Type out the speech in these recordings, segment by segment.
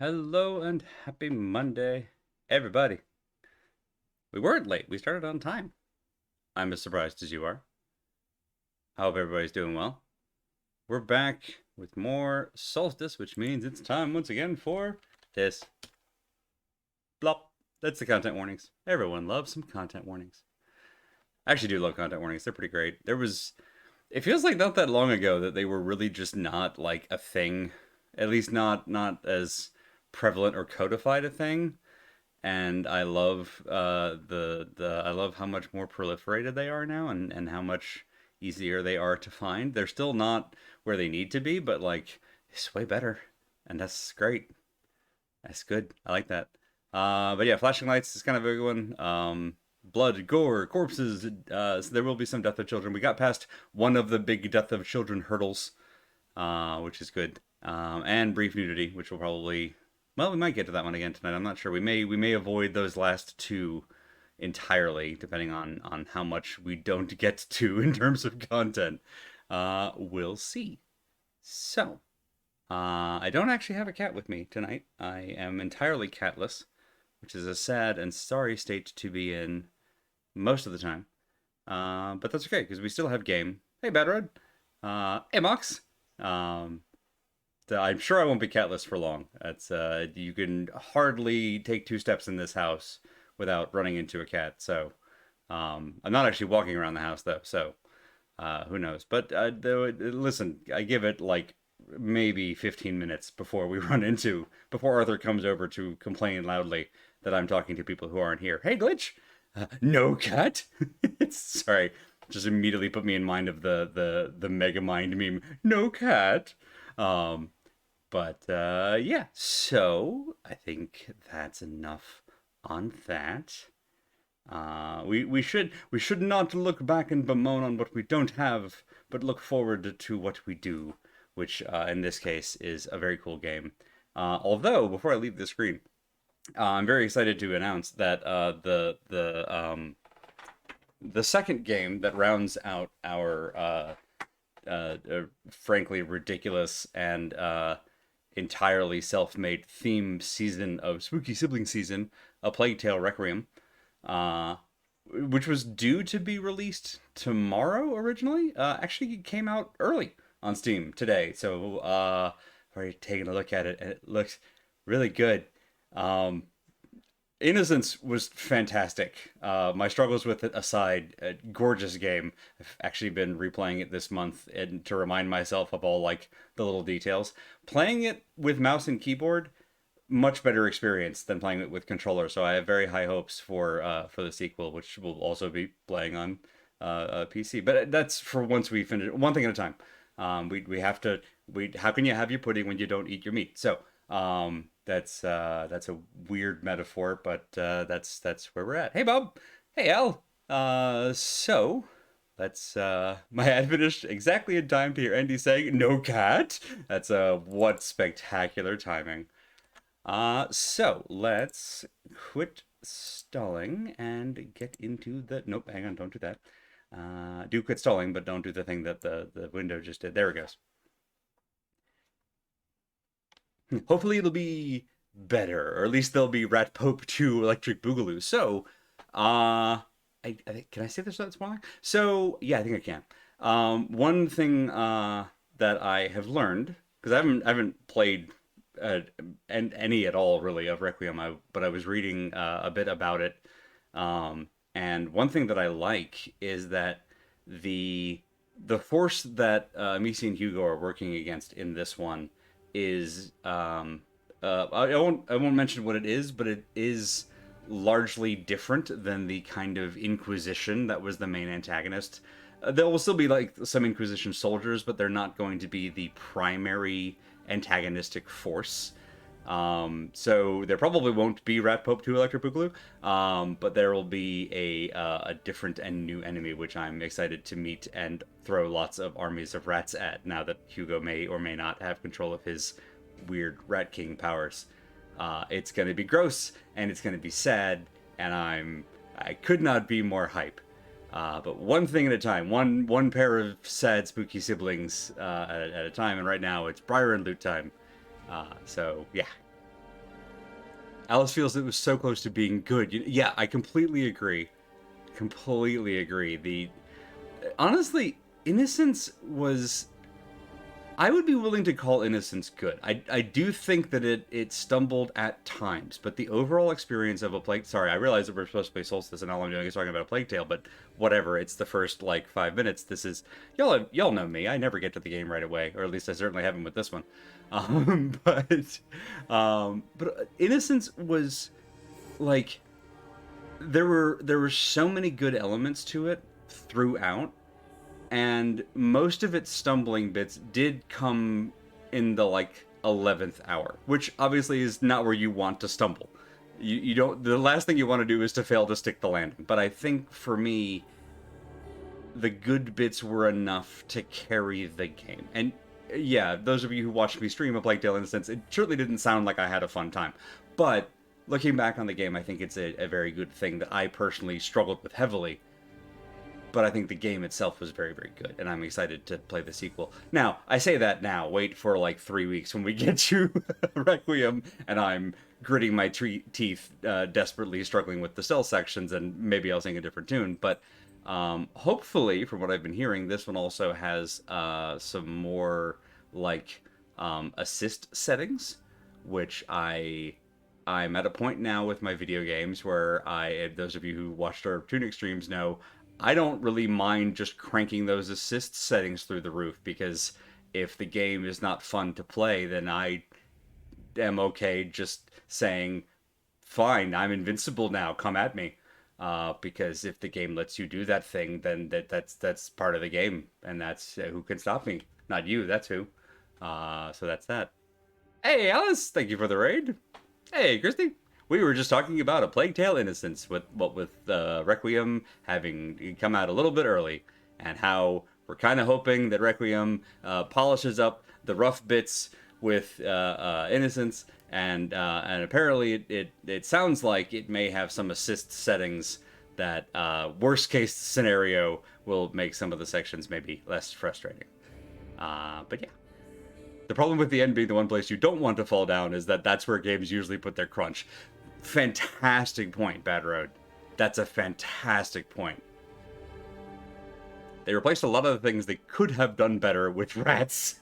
Hello and happy Monday, everybody. We weren't late. We started on time. I'm as surprised as you are. I hope everybody's doing well. We're back with more Solstice, which means it's time once again for this. Blop. That's the content warnings. Everyone loves some content warnings. I actually do love content warnings. They're pretty great. It feels like not that long ago that they were really just not like a thing. At least not as prevalent or codified a thing. And I love I love how much more proliferated they are now, and how much easier they are to find. They're still not where they need to be, but like it's way better, and that's great. That's good. I like that. But yeah, flashing lights is kind of a big one. Blood, gore, corpses. So there will be some death of children. We got past one of the big death of children hurdles, which is good. And brief nudity, which will probably, well, we might get to that one again tonight. I'm not sure. We may avoid those last two entirely, depending on how much we don't get to in terms of content. We'll see. So, I don't actually have a cat with me tonight. I am entirely catless, which is a sad and sorry state to be in most of the time. But that's okay because we still have game. Hey, Badrod. Hey, Mox. Um, I'm sure I won't be catless for long. That's you can hardly take two steps in this house without running into a cat. So I'm not actually walking around the house though. So who knows? But listen, I give it like maybe 15 minutes before we run into before Arthur comes over to complain loudly that I'm talking to people who aren't here. Hey, Glitch. No cat. Sorry, just immediately put me in mind of the Mega Mind meme. No cat. Um, but yeah, so I think that's enough on that. We should not look back and bemoan on what we don't have, but look forward to what we do, which in this case is a very cool game. Although before I leave the screen, I'm very excited to announce that the second game that rounds out our frankly ridiculous and entirely self-made theme season of Spooky Sibling Season, A Plague Tale Requiem, uh, which was due to be released tomorrow originally, actually came out early on Steam today. So already taking a look at it, and it looks really good. Um, Innocence was fantastic. My struggles with it aside, a gorgeous game. I've actually been replaying it this month and to remind myself of all like the little details. Playing it with mouse and keyboard, much better experience than playing it with controller. So I have very high hopes for the sequel, which will also be playing on PC. But that's for once we finish one thing at a time. We have to we how can you have your pudding when you don't eat your meat? So that's a weird metaphor, but that's where we're at. Hey Bob, hey Al. So let's my ad finished exactly in time to hear Andy saying no cat. That's what spectacular timing. So let's quit stalling and get into the. Nope, hang on, don't do that. Do quit stalling, but don't do the thing that the window just did. There it goes. Hopefully it'll be better, or at least there'll be Rat Pope 2 Electric Boogaloo. So, can I say this without spoiling? So, yeah, I think I can. One thing that I have learned, because I haven't played any at all really of Requiem, but I was reading a bit about it. And one thing that I like is that the the force that Misi and Hugo are working against in this one is I won't mention what it is, but it is largely different than the kind of Inquisition that was the main antagonist. There will still be like some Inquisition soldiers, but they're not going to be the primary antagonistic force. So there probably won't be Rat Pope 2 Electric Boogaloo, but there will be a different and new enemy, which I'm excited to meet and throw lots of armies of rats at now that Hugo may or may not have control of his weird Rat King powers. It's going to be gross and it's going to be sad, and I could not be more hype. But one thing at a time, one pair of sad, spooky siblings at a time, and right now it's Briar and Loot time. So yeah, Alice feels it was so close to being good. Yeah, I completely agree. Completely agree. The honestly, Innocence was. I would be willing to call Innocence good. I do think that it stumbled at times, but the overall experience of a Plague. Sorry, I realize that we're supposed to play Solstice, and all I'm doing is talking about a Plague Tale. But whatever. It's the first like 5 minutes. This is y'all know me. I never get to the game right away, or at least I certainly haven't with this one. But Innocence was like there were so many good elements to it throughout, and most of its stumbling bits did come in the like 11th hour, which obviously is not where you want to stumble. You don't, the last thing you want to do is to fail to stick the landing. But I think for me, the good bits were enough to carry the game. And yeah, those of you who watched me stream a Plague Tale Innocence, it certainly didn't sound like I had a fun time. But looking back on the game, I think it's a very good thing that I personally struggled with heavily. But I think the game itself was very, very good, and I'm excited to play the sequel. Now, I say that now. Wait for like 3 weeks when we get to Requiem, and I'm gritting my teeth, desperately struggling with the cell sections, and maybe I'll sing a different tune. But hopefully, from what I've been hearing, this one also has some more like assist settings, which I'm at a point now with my video games where those of you who watched our Tunic streams know, I don't really mind just cranking those assist settings through the roof, because if the game is not fun to play, then I am okay just saying, fine, I'm invincible now, come at me. Because if the game lets you do that thing, then that's part of the game, and that's who can stop me? Not you, that's who. So that's that. Hey, Alice, thank you for the raid. Hey, Christy. We were just talking about a Plague Tale Innocence with Requiem having come out a little bit early, and how we're kind of hoping that Requiem polishes up the rough bits with Innocence, and apparently it sounds like it may have some assist settings that worst case scenario will make some of the sections maybe less frustrating. But yeah. The problem with the end being the one place you don't want to fall down is that that's where games usually put their crunch. Fantastic point, Bad Road. That's a fantastic point. They replaced a lot of the things they could have done better with rats.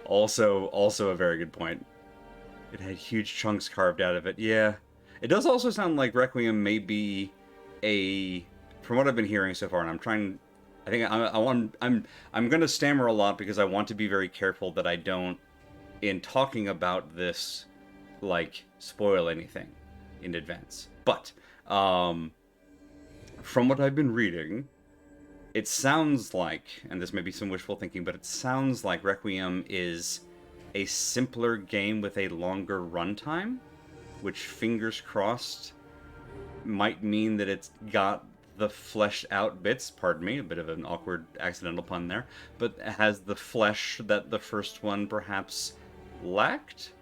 Also a very good point. It had huge chunks carved out of it. Yeah. It does also sound like Requiem may be from what I've been hearing so far, and I'm trying... I think I'm gonna stammer a lot because I want to be very careful that I don't, in talking about this, like, spoil anything in advance. But from what I've been reading, it sounds like, and this may be some wishful thinking, but it sounds like Requiem is a simpler game with a longer runtime, which, fingers crossed, might mean that it's got the fleshed out bits, pardon me, a bit of an awkward accidental pun there, but has the flesh that the first one perhaps lacked.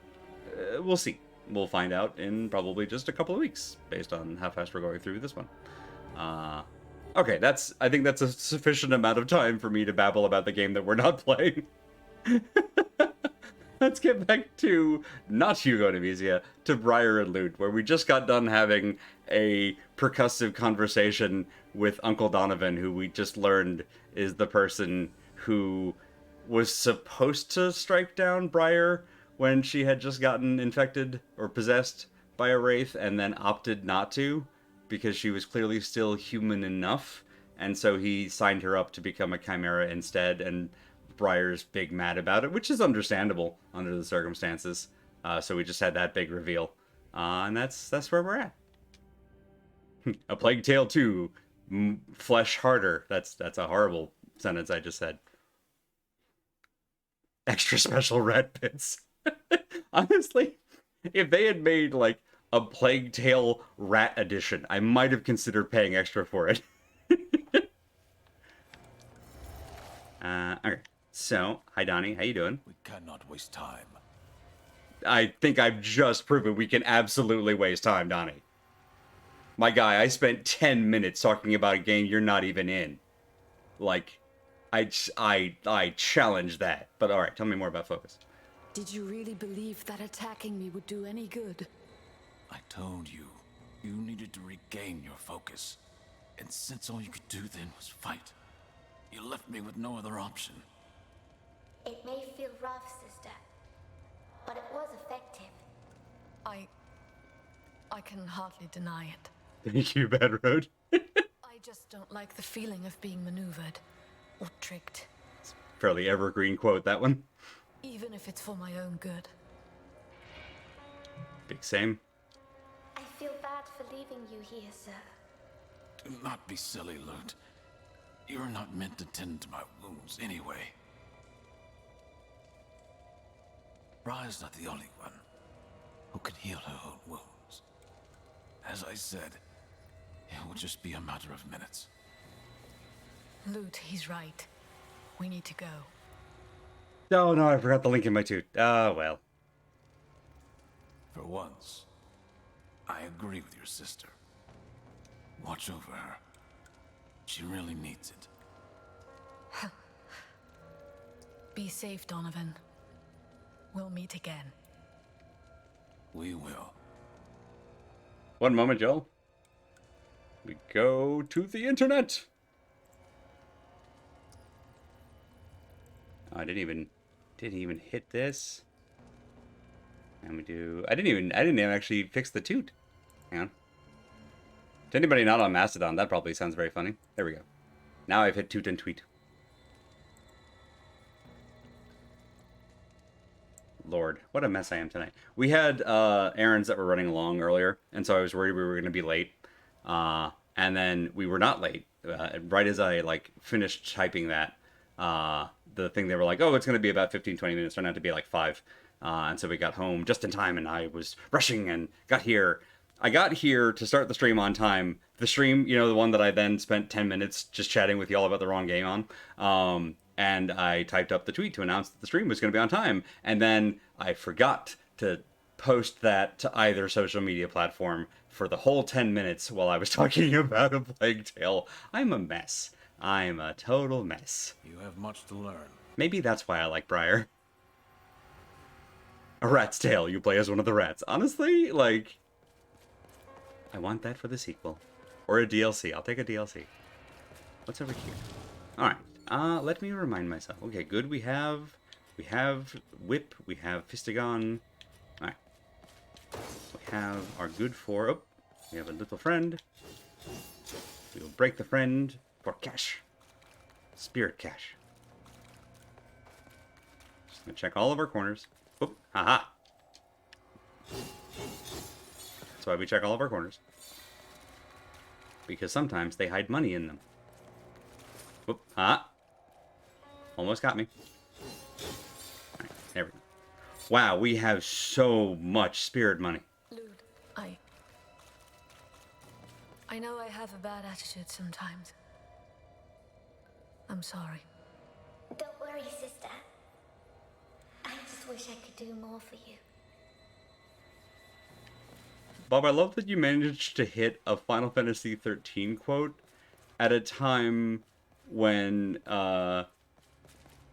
We'll see. We'll find out in probably just a couple of weeks, based on how fast we're going through this one. Okay, I think that's a sufficient amount of time for me to babble about the game that we're not playing. Let's get back to not Hugo Nemezia, to Briar and Lute, where we just got done having a percussive conversation with Uncle Donovan, who we just learned is the person who was supposed to strike down Briar when she had just gotten infected or possessed by a wraith, and then opted not to, because she was clearly still human enough, and so he signed her up to become a chimera instead, and Briar's big mad about it, which is understandable under the circumstances. So we just had that big reveal, and that's where we're at. A Plague Tale 2, flesh harder. That's a horrible sentence I just said. Extra special rat pits. Honestly, if they had made like a Plague Tale rat edition, I might have considered paying extra for it. Okay. So, hi Donnie, how you doing? We cannot waste time. I think I've just proven we can absolutely waste time, Donnie. My guy, I spent 10 minutes talking about a game you're not even in. Like, I challenge that. But alright, tell me more about Focus. Did you really believe that attacking me would do any good? I told you, you needed to regain your focus. And since all you could do then was fight, you left me with no other option. It may feel rough, sister, but it was effective. I can hardly deny it. Thank you, Bad Road. I just don't like the feeling of being maneuvered or tricked. Fairly evergreen quote, that one. Even if it's for my own good. Big same. I feel bad for leaving you here, sir. Do not be silly, Lute. You're not meant to tend to my wounds anyway. Briar's not the only one who can heal her own wounds. As I said, it will just be a matter of minutes. Lute, he's right. We need to go. Oh no, I forgot the link in my tooth. Oh well. For once, I agree with your sister. Watch over her. She really needs it. Be safe, Donovan. We'll meet again. We will. One moment, Joel. We go to the internet. Oh, I didn't even hit this. And we do. I didn't even actually fix the toot. Hang on. To anybody not on Mastodon, that probably sounds very funny. There we go. Now I've hit toot and tweet. Lord, what a mess I am tonight. We had errands that were running long earlier, and so I was worried we were going to be late. And then we were not late. Right as I finished typing that, the thing, they were like, oh, it's going to be about 15, 20 minutes. Turned out to be like 5. And so we got home just in time, and I was rushing and got here. I got here to start the stream on time. The stream, the one that I then spent 10 minutes just chatting with y'all about the wrong game on. And I typed up the tweet to announce that the stream was going to be on time. And then I forgot to post that to either social media platform for the whole 10 minutes while I was talking about A Plague Tale. I'm a mess. I'm a total mess. You have much to learn. Maybe that's why I like Briar. A rat's tail. You play as one of the rats. Honestly, I want that for the sequel. Or a DLC. I'll take a DLC. What's over here? Alright. Let me remind myself. Okay, good. We have Whip. We have Fistagon. Alright. We have our good for... Oh, we have a little friend. We will break the friend for cash. Spirit cash. Just gonna check all of our corners. Oop, haha. That's why we check all of our corners. Because sometimes they hide money in them. Oop, haha. Almost got me. Alright, there we go. Wow, we have so much spirit money. Lute, I know I have a bad attitude sometimes. I'm sorry. Don't worry, sister. I just wish I could do more for you. Bob, I love that you managed to hit a Final Fantasy 13 quote at a time when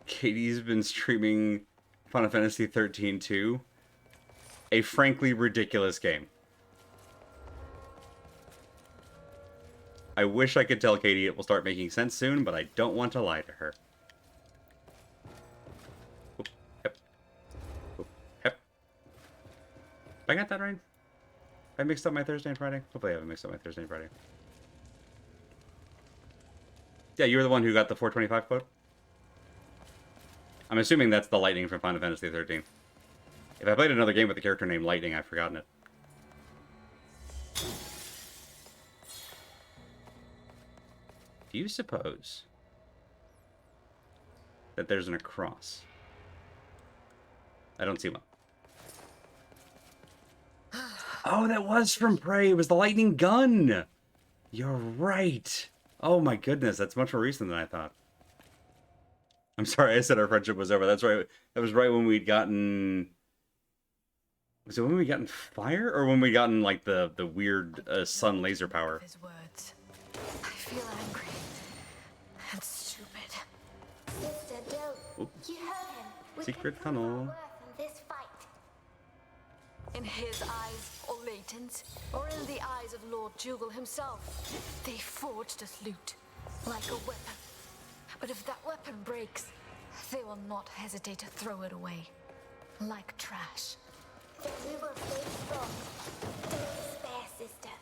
Katie's been streaming Final Fantasy 13 too. A frankly ridiculous game. I wish I could tell Katie it will start making sense soon, but I don't want to lie to her. Oop, yep. Oop, yep. I got that right? I mixed up my Thursday and Friday? Hopefully I haven't mixed up my Thursday and Friday. Yeah, you were the one who got the 425 quote? I'm assuming that's the Lightning from Final Fantasy 13. If I played another game with a character named Lightning, I've forgotten it. Do you suppose that there's an across? I don't see one. Oh, that was from Prey. It was the lightning gun. You're right. Oh my goodness, that's much more recent than I thought. I'm sorry, I said our friendship was over. That's right. That was right when we'd gotten... Was it when we gotten fire? Or when we gotten, the weird sun laser power? His words. I feel angry. And stupid. Sister, don't. Oop. You heard him. We Secret can prove our tunnel. worth in this In his eyes, or Leighton's, or in the eyes of Lord Dougal himself, they forged us loot, like a weapon. But if that weapon breaks, they will not hesitate to throw it away, like trash. Then we will stay strong. Don't despair, sister.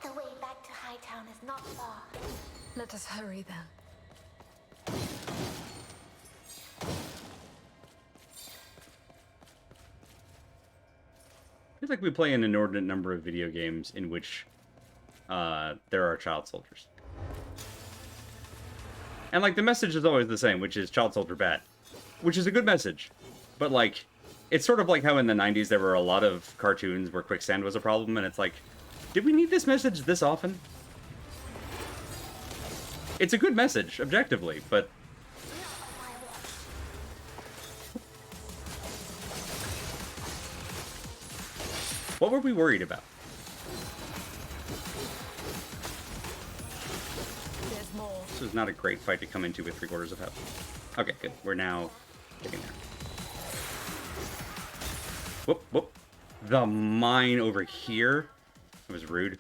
The way back to Hightown is not far. Let us hurry then. Feels like we play an inordinate number of video games in which there are child soldiers. And, like, the message is always the same, which is child soldier bad. Which is a good message. But, like, it's sort of like how in the 90s there were a lot of cartoons where quicksand was a problem, and it's like, did we need this message this often? It's a good message, objectively, but... what were we worried about? There's more. This is not a great fight to come into with 3/4 of health. Okay, good. We're now getting there. Whoop, whoop. The mine over here. That was rude.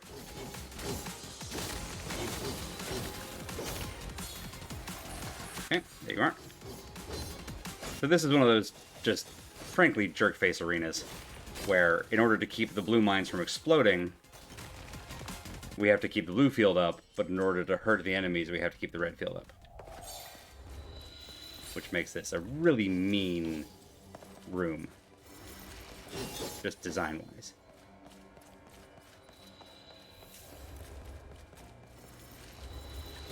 Okay, there you are. So this is one of those just, frankly, jerk-face arenas where, in order to keep the blue mines from exploding, we have to keep the blue field up, but in order to hurt the enemies, we have to keep the red field up. Which makes this a really mean room. Just design-wise.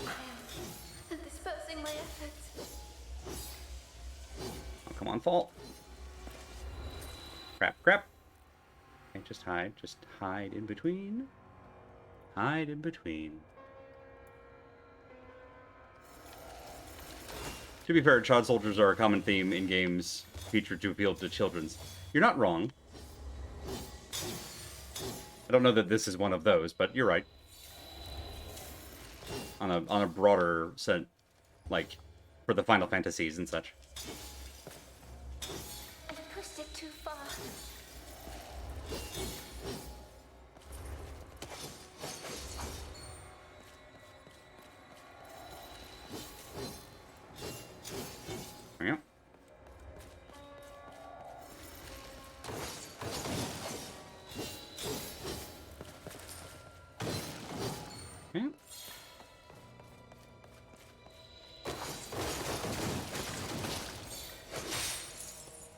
I am dispersing my efforts. Oh, come on, fall. Crap, crap. Okay, just hide. Just hide in between. Hide in between. To be fair, child soldiers are a common theme in games featured to appeal to children's. You're not wrong. I don't know that this is one of those, but you're right. On a broader sense, like, for the Final Fantasies and such. I pushed it too far. There you go. Okay.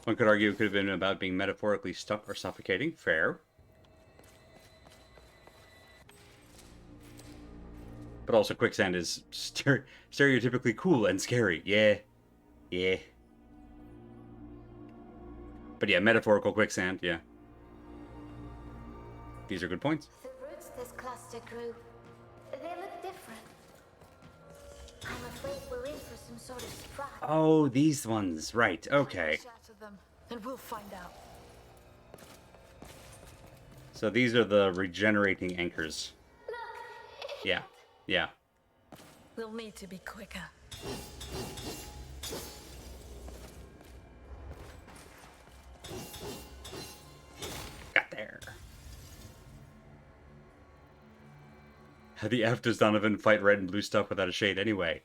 One could argue it could have been about being metaphorically stuck or suffocating. Fair. But also quicksand is stereotypically cool and scary. Yeah. Yeah. But yeah, metaphorical quicksand, yeah. These are good points. The roots this cluster grew, they look different. I'm afraid we're in for some sort of surprise. Oh, these ones. Right, okay. Shatter them, and we'll find out. So these are the regenerating anchors. Look! Yeah, yeah. We'll need to be quicker. Got there. How the F does Donovan fight red and blue stuff without a shade anyway?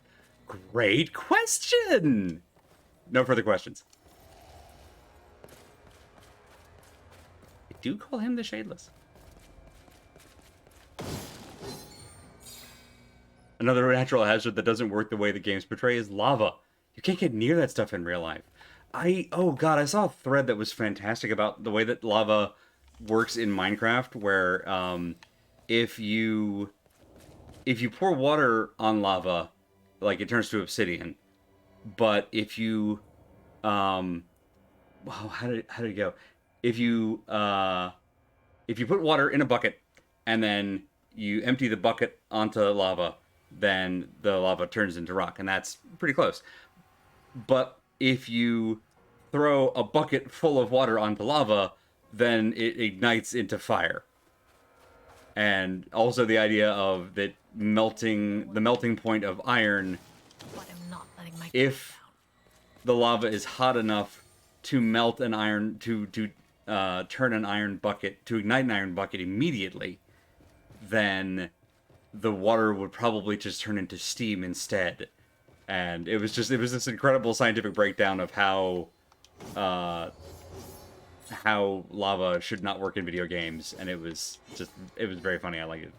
Great question! No further questions. I do call him the Shadeless. Another natural hazard that doesn't work the way the games portray is lava. You can't get near that stuff in real life. Oh god, I saw a thread that was fantastic about the way that lava works in Minecraft, where if you pour water on lava, like, it turns to obsidian. But if you wow, how did it go? If you put water in a bucket and then you empty the bucket onto lava, then the lava turns into rock, and that's pretty close. But if you throw a bucket full of water onto lava, then it ignites into fire. And also the idea of that the melting point of iron, But I'm not letting my if the lava is hot enough to melt an iron, to turn an iron bucket to ignite an iron bucket immediately, then the water would probably just turn into steam instead. And it was this incredible scientific breakdown of uh, how lava should not work in video games, and it was very funny. I like it.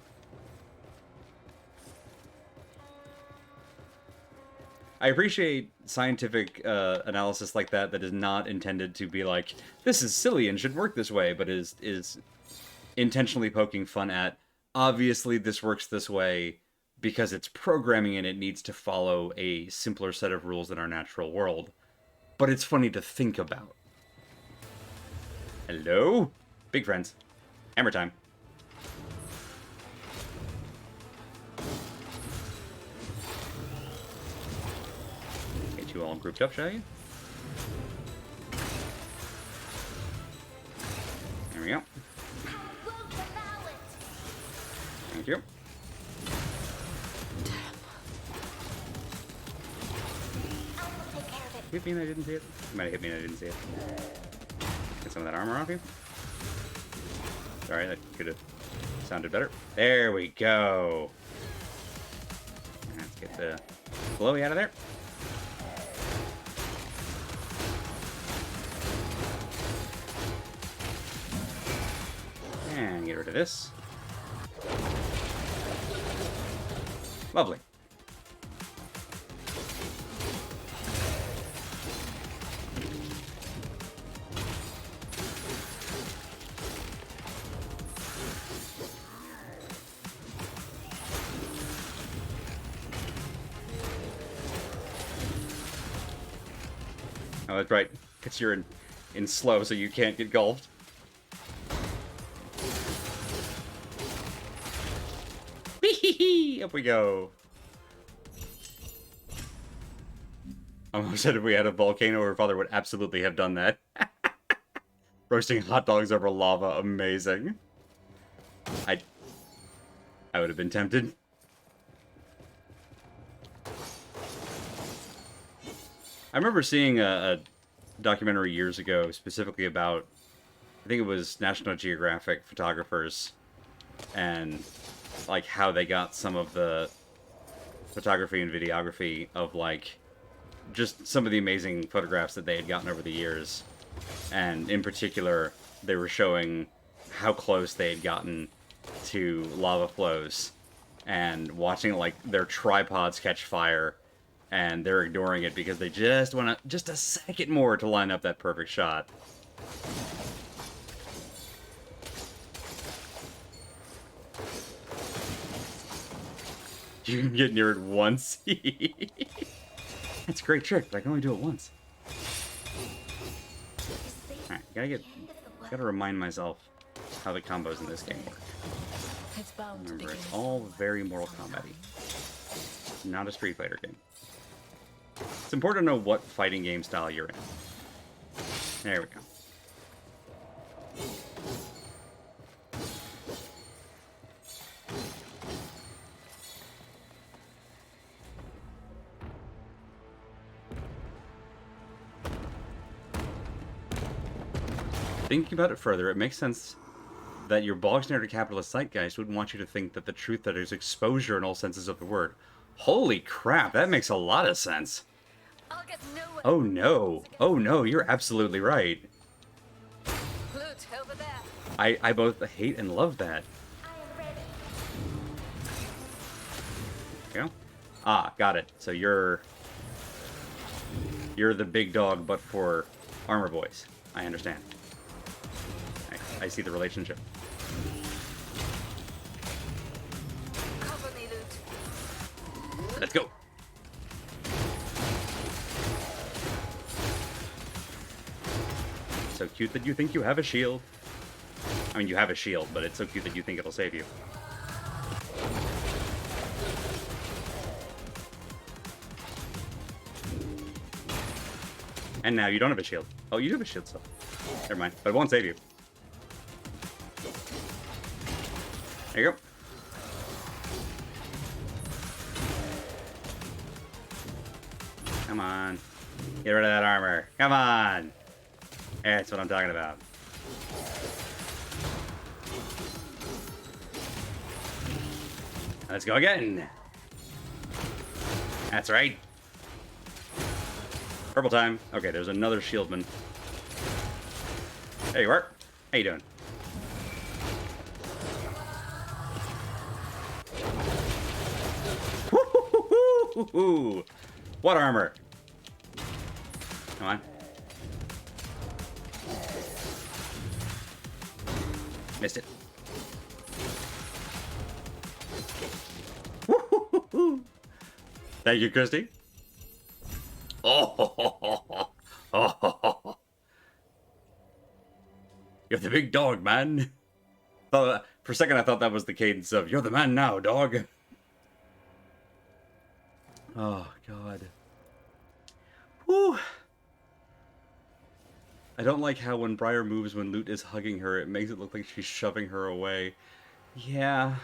I appreciate scientific analysis like that is not intended to be like, this is silly and should work this way, but is intentionally poking fun at, obviously this works this way because it's programming and it needs to follow a simpler set of rules in our natural world. But it's funny to think about. Hello? Big friends. Hammer time. Get you all grouped up, shall you? There we go. Thank you. Hit me and I didn't see it. You might have hit me and I didn't see it. Get some of that armor off you. Sorry, that could have sounded better. There we go. Let's get the glowy out of there. And get rid of this. Lovely. Oh, that's right. Because you're in slow, so you can't get gulped. Up we go. I almost said if we had a volcano, her father would absolutely have done that. Roasting hot dogs over lava, amazing. I would have been tempted. I remember seeing a documentary years ago, specifically about, I think it was National Geographic photographers, and like how they got some of the photography and videography of like just some of the amazing photographs that they had gotten over the years. And in particular, they were showing how close they had gotten to lava flows and watching like their tripods catch fire, and they're ignoring it because they just want just a second more to line up that perfect shot. You can get near it once. That's a great trick, but I can only do it once. Alright, gotta remind myself how the combos in this game work. Remember, it's all very Mortal Kombat-y. Not a Street Fighter game. It's important to know what fighting game style you're in. There we go. Thinking about it further, it makes sense that your bog standard capitalist zeitgeist wouldn't want you to think that the truth that is exposure in all senses of the word. Holy crap, that makes a lot of sense. Oh no. Oh no, you're absolutely right. Over there. I both hate and love that. There you go. Ah, got it. So you're the big dog, but for armor boys. I understand. I see the relationship. Cover me, Loot. Let's go. So cute that you think you have a shield. I mean, you have a shield, but it's so cute that you think it'll save you. And now you don't have a shield. Oh, you do have a shield still. Never mind. But it won't save you. There you go. Come on. Get rid of that armor. Come on. That's what I'm talking about. Let's go again. That's right. Purple time. Okay, there's another shieldman. There you are. How you doing? Woo-hoo-hoo-hoo-hoo. What armor? Come on. Missed it. Woo-hoo-hoo-hoo. Thank you, Christy. Oh, you're the big dog, man. For a second, I thought that was the cadence of "You're the man now, dog." Oh God. Whew. I don't like how when Briar moves when Lute is hugging her, it makes it look like she's shoving her away. Yeah.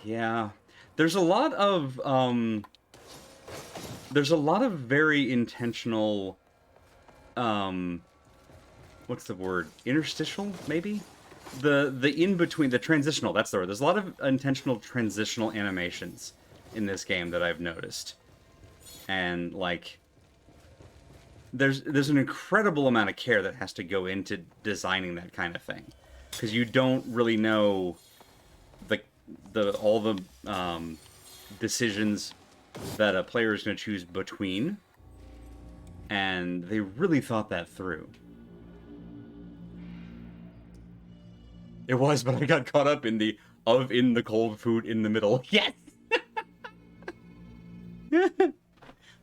Yeah. There's a lot of very intentional what's the word? Interstitial, maybe? The in-between, the transitional, that's the word. There's a lot of intentional transitional animations in this game that I've noticed. And, like, there's an incredible amount of care that has to go into designing that kind of thing. Because you don't really know all the decisions that a player is going to choose between. And they really thought that through. It was, but I got caught up in the cold food in the middle. Yes!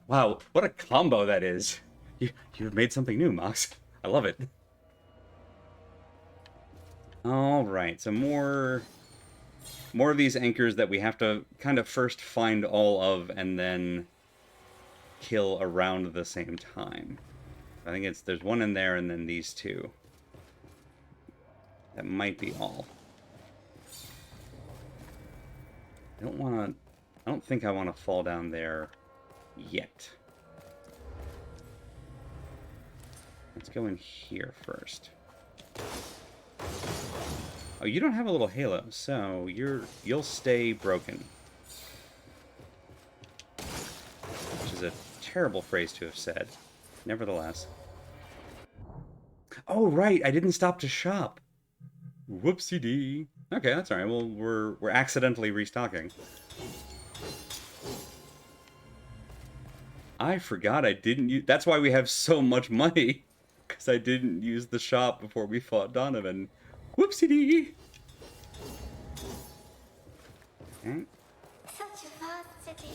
Wow, what a combo that is. You've made something new, Mox. I love it. Alright, so more of these anchors that we have to kind of first find all of and then kill around the same time. I think there's one in there and then these two. That might be all. I don't think I want to fall down there yet. Let's go in here first. Oh, you don't have a little halo, so you'll stay broken. Which is a terrible phrase to have said. Nevertheless. Oh, right, I didn't stop to shop. Whoopsie-dee. Okay, that's alright. Well, we're accidentally restocking. I forgot I didn't use... That's why we have so much money. Because I didn't use the shop before we fought Donovan. Whoopsie-dee. Okay. Such a vast city.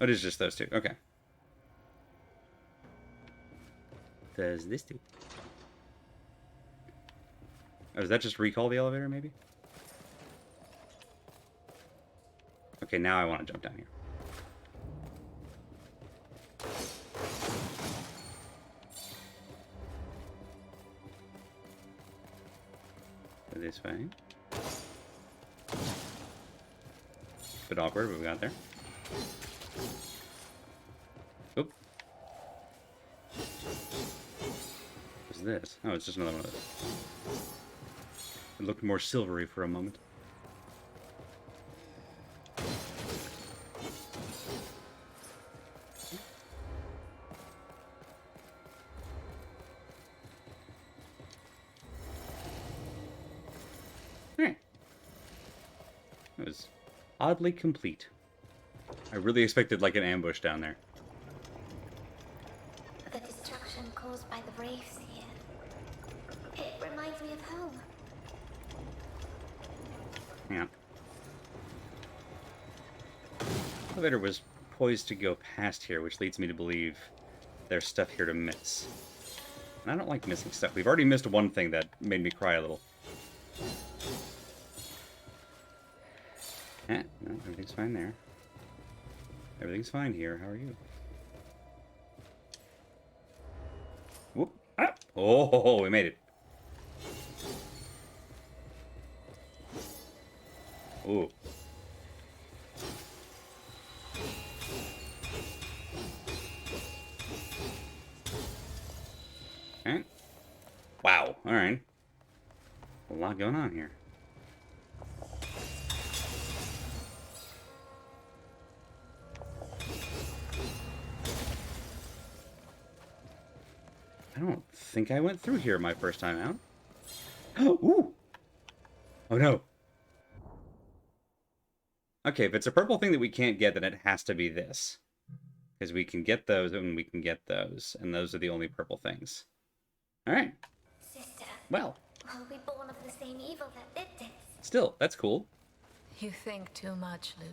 It is just those two. Okay. Does this do? Oh, does that just recall the elevator, maybe? Okay, now I want to jump down here. This way. Bit awkward, but we got there. Oop. What's this? Oh, it's just another one of those. It looked more silvery for a moment. It was oddly complete. I really expected like an ambush down there. The destruction caused by the Braves here. It reminds me of home. Yeah. Elevator was poised to go past here, which leads me to believe there's stuff here to miss. And I don't like missing stuff. We've already missed one thing that made me cry a little. No, everything's fine there. Everything's fine here. How are you? Whoop. Ah. Oh, we made it. Ooh. Okay. Wow. All right. A lot going on here. I don't think I went through here my first time out. Ooh! Oh no. Okay, if it's a purple thing that we can't get, then it has to be this. Because we can get those and we can get those. And those are the only purple things. Alright. Sister, Well, were we born of the same evil that did this? still, that's cool. You think too much, Luke.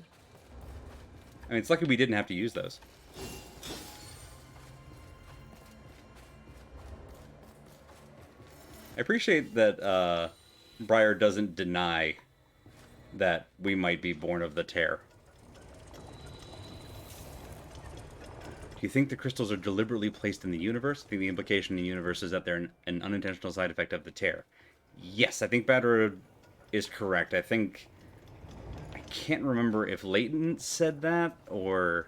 I mean, it's lucky we didn't have to use those. I appreciate that Briar doesn't deny that we might be born of the tear. Do you think the crystals are deliberately placed in the universe? I think the implication in the universe is that they're an unintentional side effect of the tear. Yes, I think Batter is correct. I can't remember if Leighton said that or...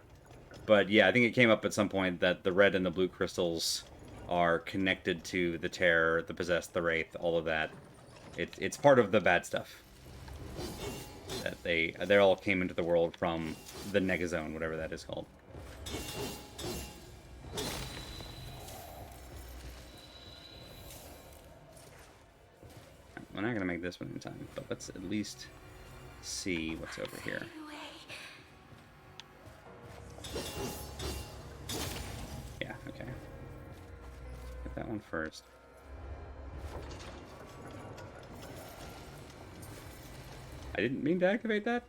But yeah, I think it came up at some point that the red and the blue crystals are connected to the tear, the possessed, the wraith, all of that. It's part of the bad stuff. That they all came into the world from the Negazone, whatever that is called. We're not gonna make this one in time, but let's at least see what's over here. Yeah, okay. Get that one first. I didn't mean to activate that.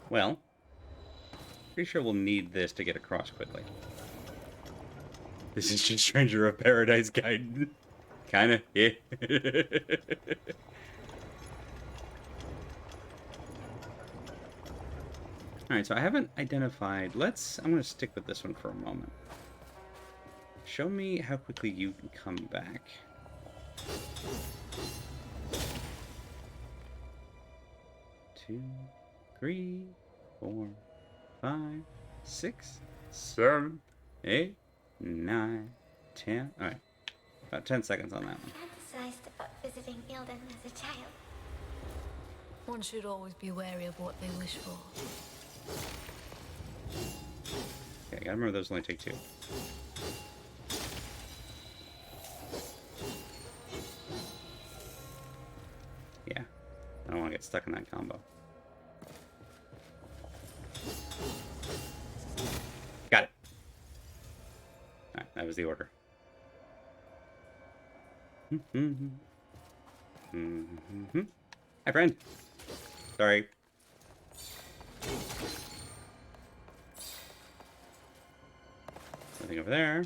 Well, pretty sure we'll need this to get across quickly. This is just Stranger of Paradise Guide. Kinda, yeah. Alright, so I haven't identified... I'm gonna stick with this one for a moment. Show me how quickly you can come back. 2, 3, 4, 5, 6, 7, 8, 9, 10. Alright. About 10 seconds on that one. Fantasized about visiting Ilden as a child. One should always be wary of what they wish for. Okay, gotta remember those only take 2. Yeah. I don't want to get stuck in that combo. Got it. Alright, that was the order. Hi, friend. Sorry. Nothing over there.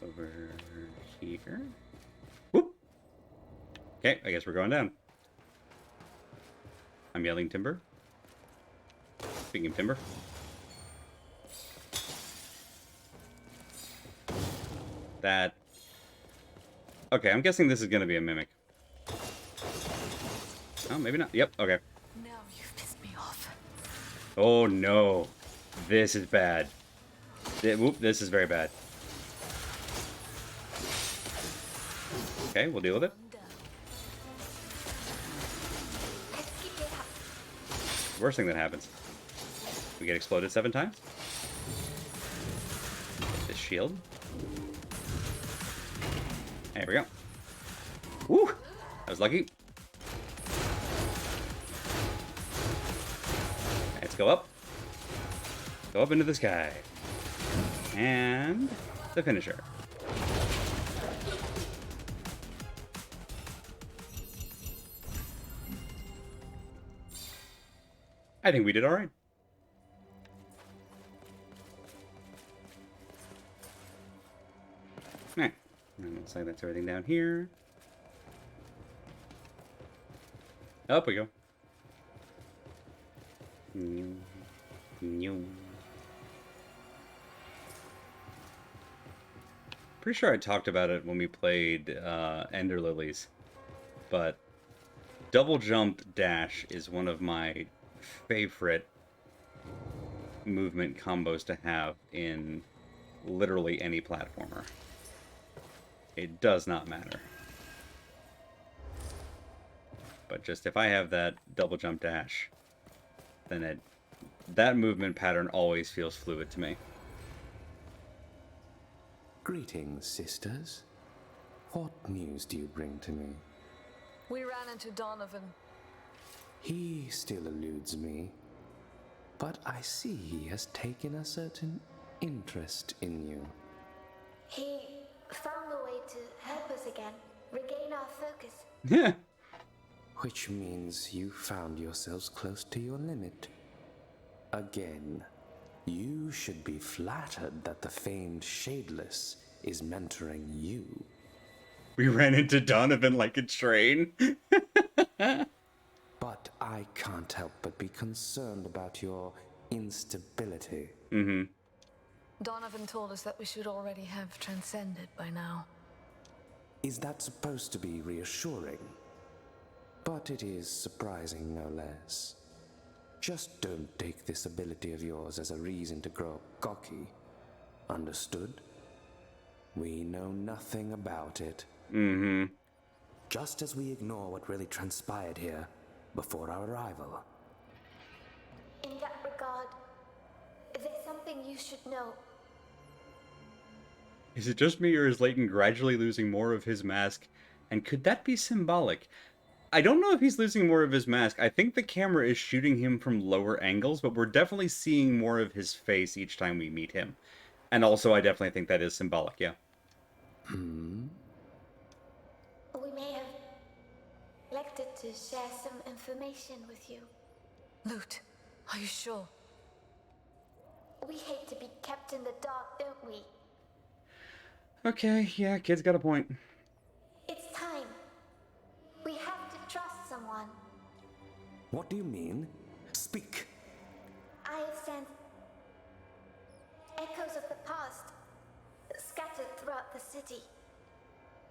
Over here. Whoop. Okay, I guess we're going down. I'm yelling timber. Speaking of timber. That... Okay, I'm guessing this is going to be a mimic. Oh, maybe not. Yep, okay. Now you've pissed me off. Oh, no. This is bad. Whoop, this is very bad. Okay, we'll deal with it. I'm done. Let's keep it up. Worst thing that happens. We get exploded 7 times. This shield. There we go. Woo! That was lucky. Let's go up. Go up into the sky. And the finisher. I think we did all right. Alright. And looks like that's everything down here. Up we go. Pretty sure I talked about it when we played Ender Lilies, but double jump dash is one of my favorite movement combos to have in literally any platformer. It does not matter. But just if I have that double jump dash, then that movement pattern always feels fluid to me. Greetings, sisters. What news do you bring to me? We ran into Donovan. He still eludes me, but I see he has taken a certain interest in you. He found a way to help us again, regain our focus. Yeah. Which means you found yourselves close to your limit. Again, you should be flattered that the famed Shadeless is mentoring you. We ran into Donovan like a train. But I can't help but be concerned about your instability. Mm-hmm. Donovan told us that we should already have transcended by now. Is that supposed to be reassuring? But it is surprising no less. Just don't take this ability of yours as a reason to grow cocky. Understood? We know nothing about it. Mm-hmm. Just as we ignore what really transpired here before our arrival. In that regard, there's something you should know. Is it just me, or is Leighton gradually losing more of his mask? And could that be symbolic? I don't know if he's losing more of his mask. I think the camera is shooting him from lower angles, but we're definitely seeing more of his face each time we meet him. And also, I definitely think that is symbolic, yeah. We may have elected to share some information with you. Lute, are you sure? We hate to be kept in the dark, don't we? Okay, yeah, kid's got a point. It's time. We have to trust someone. What do you mean? Speak! I have sensed echoes of the past scattered throughout the city.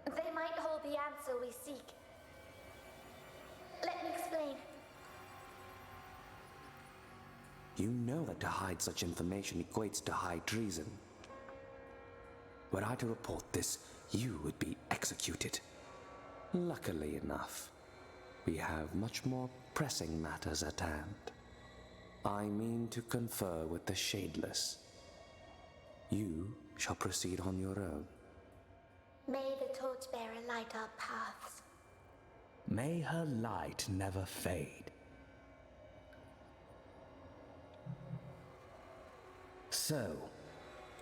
They might hold the answer we seek. Let me explain. You know that to hide such information equates to high treason. Were I to report this, you would be executed. Luckily enough, we have much more pressing matters at hand. I mean to confer with the Shadeless. You shall proceed on your own. May the torchbearer light our paths. May her light never fade. So,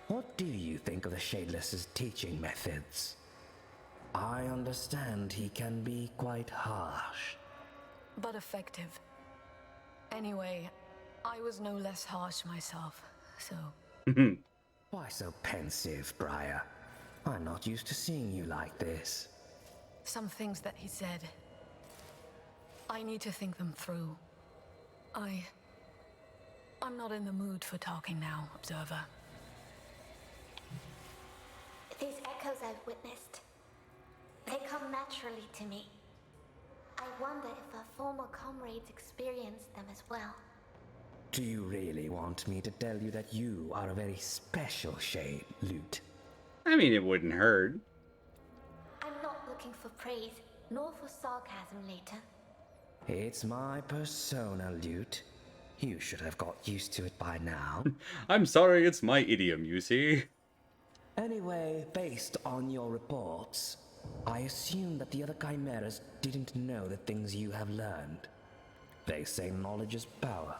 what do you think of the Shadeless's teaching methods? I understand he can be quite harsh. But effective. Anyway, I was no less harsh myself, so... Why so pensive, Briar? I'm not used to seeing you like this. Some things that he said... I need to think them through. I'm not in the mood for talking now, Observer. These echoes I've witnessed, they come naturally to me. I wonder if our former comrades experienced them as well. Do you really want me to tell you that you are a very special shade, Lute? I mean, it wouldn't hurt. I'm not looking for praise, nor for sarcasm, Leighton. It's my persona, Lute. You should have got used to it by now. I'm sorry, it's my idiom, you see. Anyway, based on your reports, I assume that the other chimeras didn't know the things you have learned. They say knowledge is power,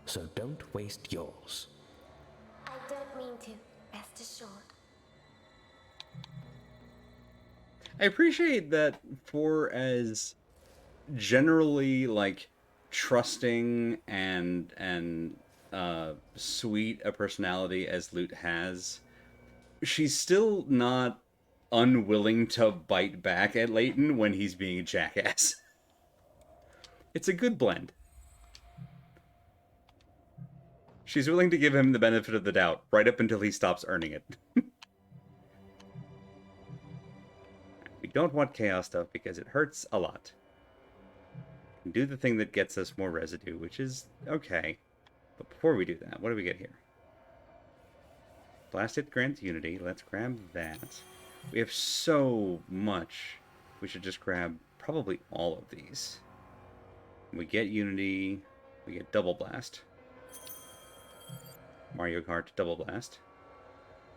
so don't waste yours. I don't mean to, rest assured. I appreciate that for as generally, like, trusting and sweet a personality as Lute has, she's still not unwilling to bite back at Leighton when he's being a jackass. It's a good blend. She's willing to give him the benefit of the doubt right up until he stops earning it. We don't want chaos stuff because it hurts a lot. Do the thing that gets us more residue, which is okay. But before we do that, what do we get here? Blast Hit grants Unity. Let's grab that. We have so much. We should just grab probably all of these. We get Unity. We get Double Blast. Mario Kart Double Blast.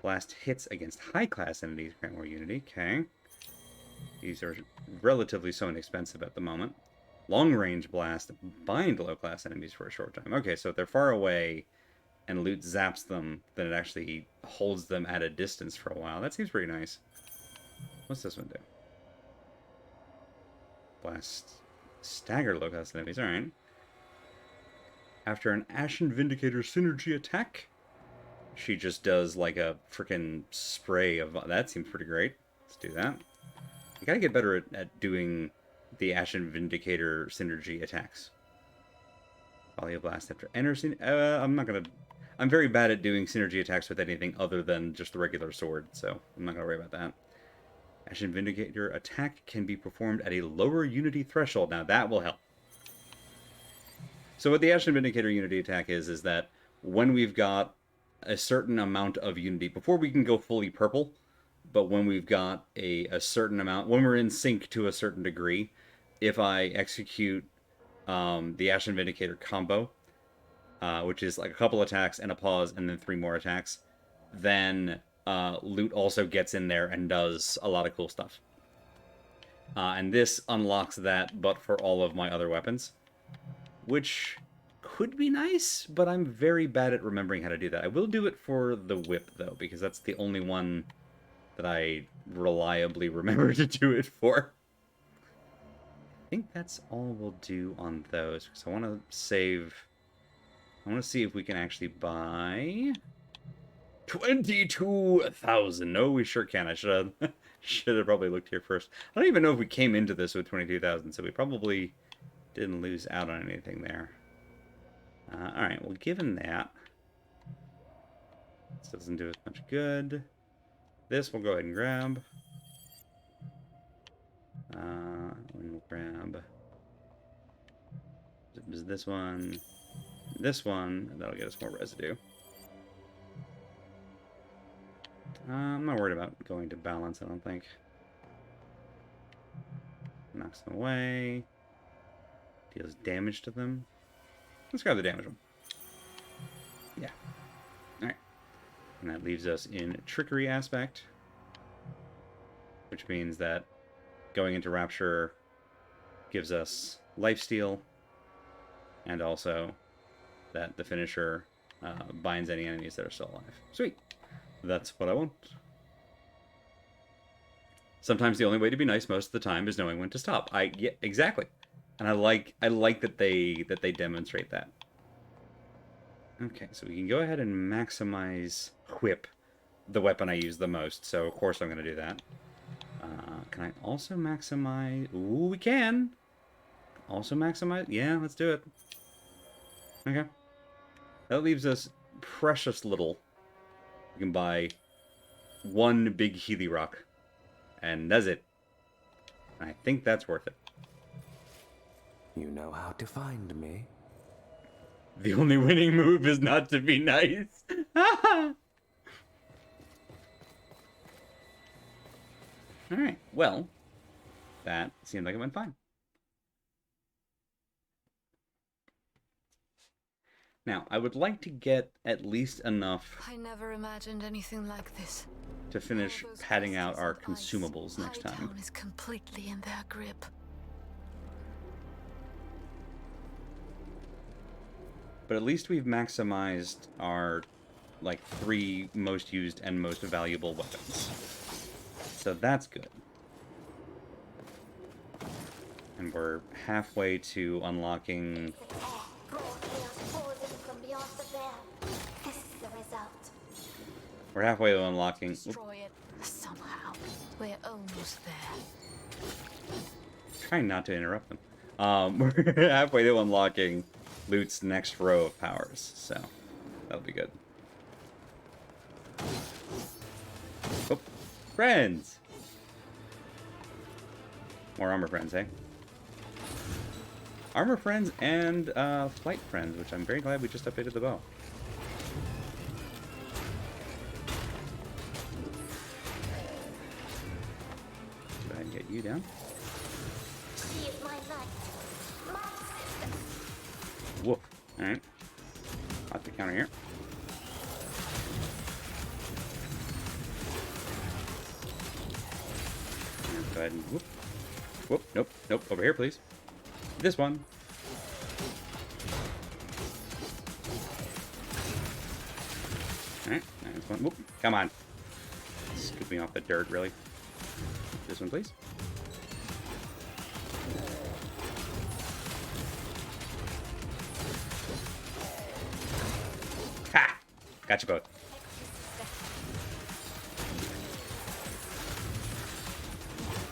Blast hits against high-class entities grant more Unity. Okay. These are relatively so inexpensive at the moment. Long-range blast bind low-class enemies for a short time. Okay, so if they're far away and loot zaps them, then it actually holds them at a distance for a while. That seems pretty nice. What's this one do? Blast stagger low-class enemies. Alright. After an Ashen Vindicator synergy attack, she just does like a freaking spray of... That seems pretty great. Let's do that. You gotta get better at doing the Ashen Vindicator synergy attacks. Volley of Blast after energy. I'm not gonna... I'm very bad at doing synergy attacks with anything other than just the regular sword, so I'm not gonna worry about that. Ashen Vindicator attack can be performed at a lower Unity threshold. Now that will help. So what the Ashen Vindicator Unity attack is that when we've got a certain amount of Unity, before we can go fully purple, but when we've got a certain amount, when we're in sync to a certain degree, if I execute the Ashen Vindicator combo, which is like a couple attacks and a pause and then 3 more attacks, then loot also gets in there and does a lot of cool stuff. And this unlocks that, but for all of my other weapons, which could be nice, but I'm very bad at remembering how to do that. I will do it for the whip, though, because that's the only one that I reliably remember to do it for. I think that's all we'll do on those, because I want to save... I want to see if we can actually buy... 22,000! No, we sure can. I should have probably looked here first. I don't even know if we came into this with 22,000, so we probably didn't lose out on anything there. Alright, well, given that, this doesn't do as much good. This we'll go ahead and grab. We'll grab this one, and that'll get us more residue. I'm not worried about going to balance, I don't think. Knocks them away. Deals damage to them. Let's grab the damage one. Yeah. Alright. And that leaves us in Trickery aspect, which means that going into Rapture gives us lifesteal, and also that the finisher binds any enemies that are still alive. Sweet. That's what I want. Sometimes the only way to be nice most of the time is knowing when to stop. Yeah, exactly. And I like that they demonstrate that. Okay, so we can go ahead and maximize Whip, the weapon I use the most. So of course I'm going to do that. Can I also maximize? Ooh, we can. Also maximize? Yeah, let's do it. Okay. That leaves us precious little. We can buy one big Healy Rock. And that's it. I think that's worth it. You know how to find me. The only winning move is not to be nice. Alright, well, that seemed like it went fine. Now, I would like to get at least enough... I never imagined anything like this. ...to finish padding out our consumables next time. Hightown is completely in their grip. But at least we've maximized our, like, 3 most used and most valuable weapons. So that's good. And we're halfway to unlocking... This is the result. We're halfway to unlocking... Destroy it somehow. We're almost there. Trying not to interrupt them. We're halfway to unlocking Loot's next row of powers, so that'll be good. Oh, friends! More armor friends, eh? Armor friends and flight friends, which I'm very glad we just updated the bow. Let's go ahead and get you down. She is my knight, my sister. Woof. Alright. Lots of counter here. Let's go ahead and whoop. Whoop. Nope. Nope. Over here, please. This one. Alright. This one. Whoop. Come on. Scoop me off the dirt, really. This one, please. Ha! Got you both.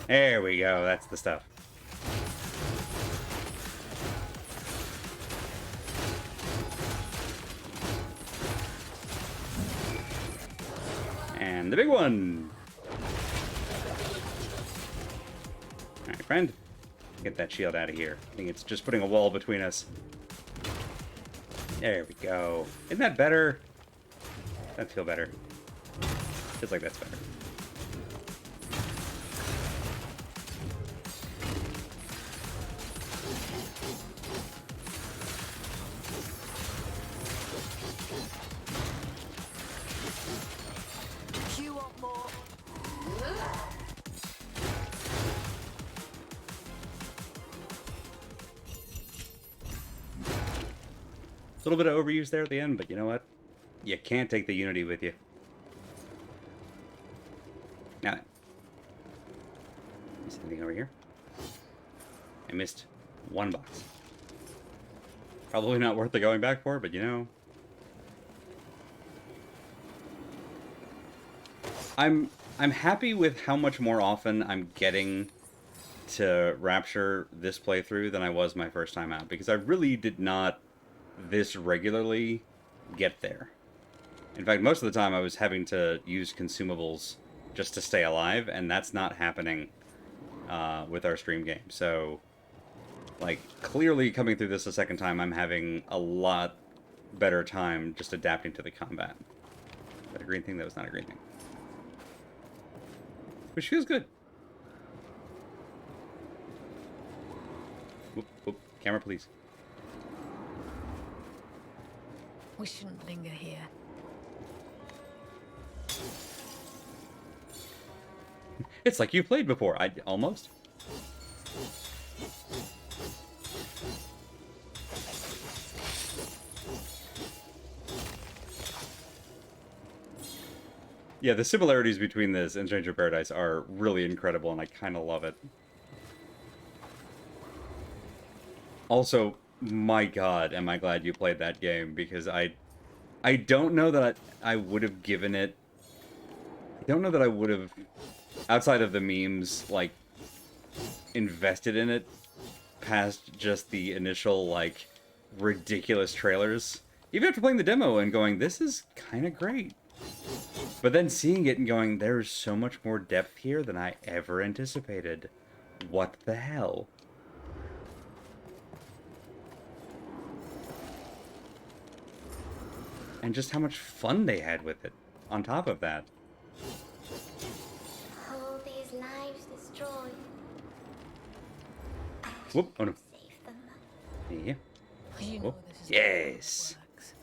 There we go. That's the stuff. And the big one. Alright, friend. Get that shield out of here. I think it's just putting a wall between us. There we go. Isn't that better? That feel better. Feels like that's better. You want more? A little bit of overuse there at the end, but you know what? You can't take the Unity with you. Now, is anything over here? I missed one box. Probably not worth the going back for, but you know. I'm happy with how much more often I'm getting to Rapture this playthrough than I was my first time out, because I really did not this regularly get there. In fact, most of the time I was having to use consumables just to stay alive, and that's not happening with our stream game. So, like, clearly coming through this a second time, I'm having a lot better time just adapting to the combat. Is that a green thing? That was not a green thing. Which feels good. Whoop, whoop. Camera, please. We shouldn't linger here. It's like you played before. Almost. Yeah, the similarities between this and Stranger of Paradise are really incredible, and I kind of love it. Also, my god, am I glad you played that game, because I don't know that I would have given it... I don't know that I would have, outside of the memes, like, invested in it past just the initial, like, ridiculous trailers. Even after playing the demo and going, this is kind of great. But then seeing it and going, there's so much more depth here than I ever anticipated. What the hell? And just how much fun they had with it, on top of that. All these lives destroyed. I wish Whoop, I oh no. could save them. Yeah. You know Oh, this is yes. how it works.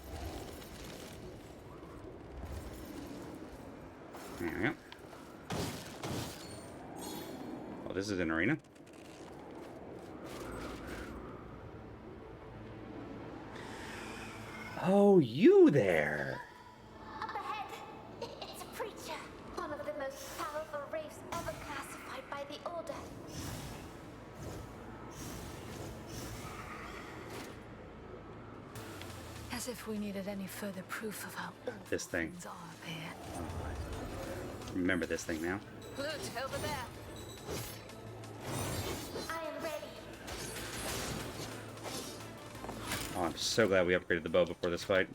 There we go. Oh, this is an arena? Oh, you there! Up ahead, it's a preacher. One of the most powerful wraiths ever classified by the Order. As if we needed any further proof of how awful This thing. things are up here. Remember this thing now. Look, over there. I am ready. Oh, I'm so glad we upgraded the bow before this fight.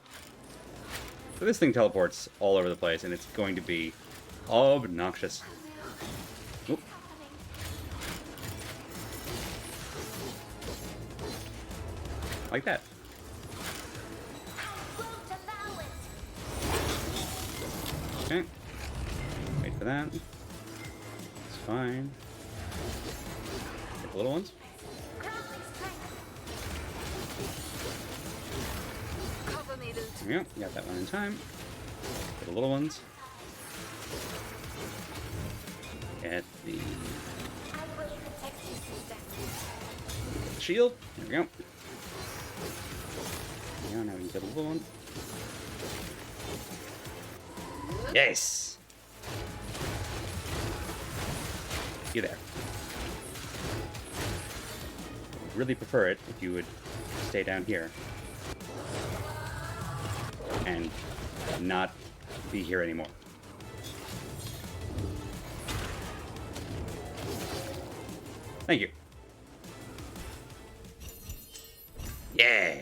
So this thing teleports all over the place, and it's going to be obnoxious. What's Oop. happening? Like that. I won't allow it. Okay. Wait for that. It's fine. Get the little ones. Grant me strength. Cover me, Loot. Yep, got that one in time. Get the little ones. Get the I will protect you, sister. shield. There we go. Yeah, now we can get a little one. Yes! You there. Really prefer it if you would stay down here. And not be here anymore. Thank you. Yeah!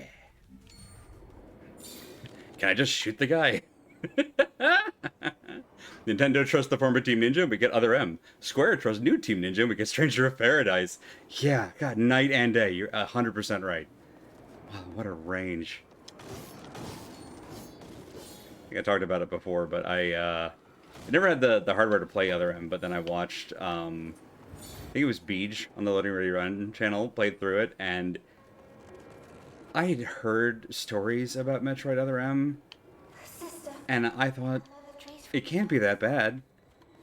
Can I just shoot the guy? Nintendo trusts the former Team Ninja, and we get Other M. Square trusts new Team Ninja, and we get Stranger of Paradise. Yeah, God, night and day. You're 100% right. Wow, what a range. I think I talked about it before, but I never had the hardware to play Other M, but then I watched, I think it was Beej on the Loading Ready Run channel, played through it, and I had heard stories about Metroid Other M, Sister, and I thought, another trace it can't be that bad.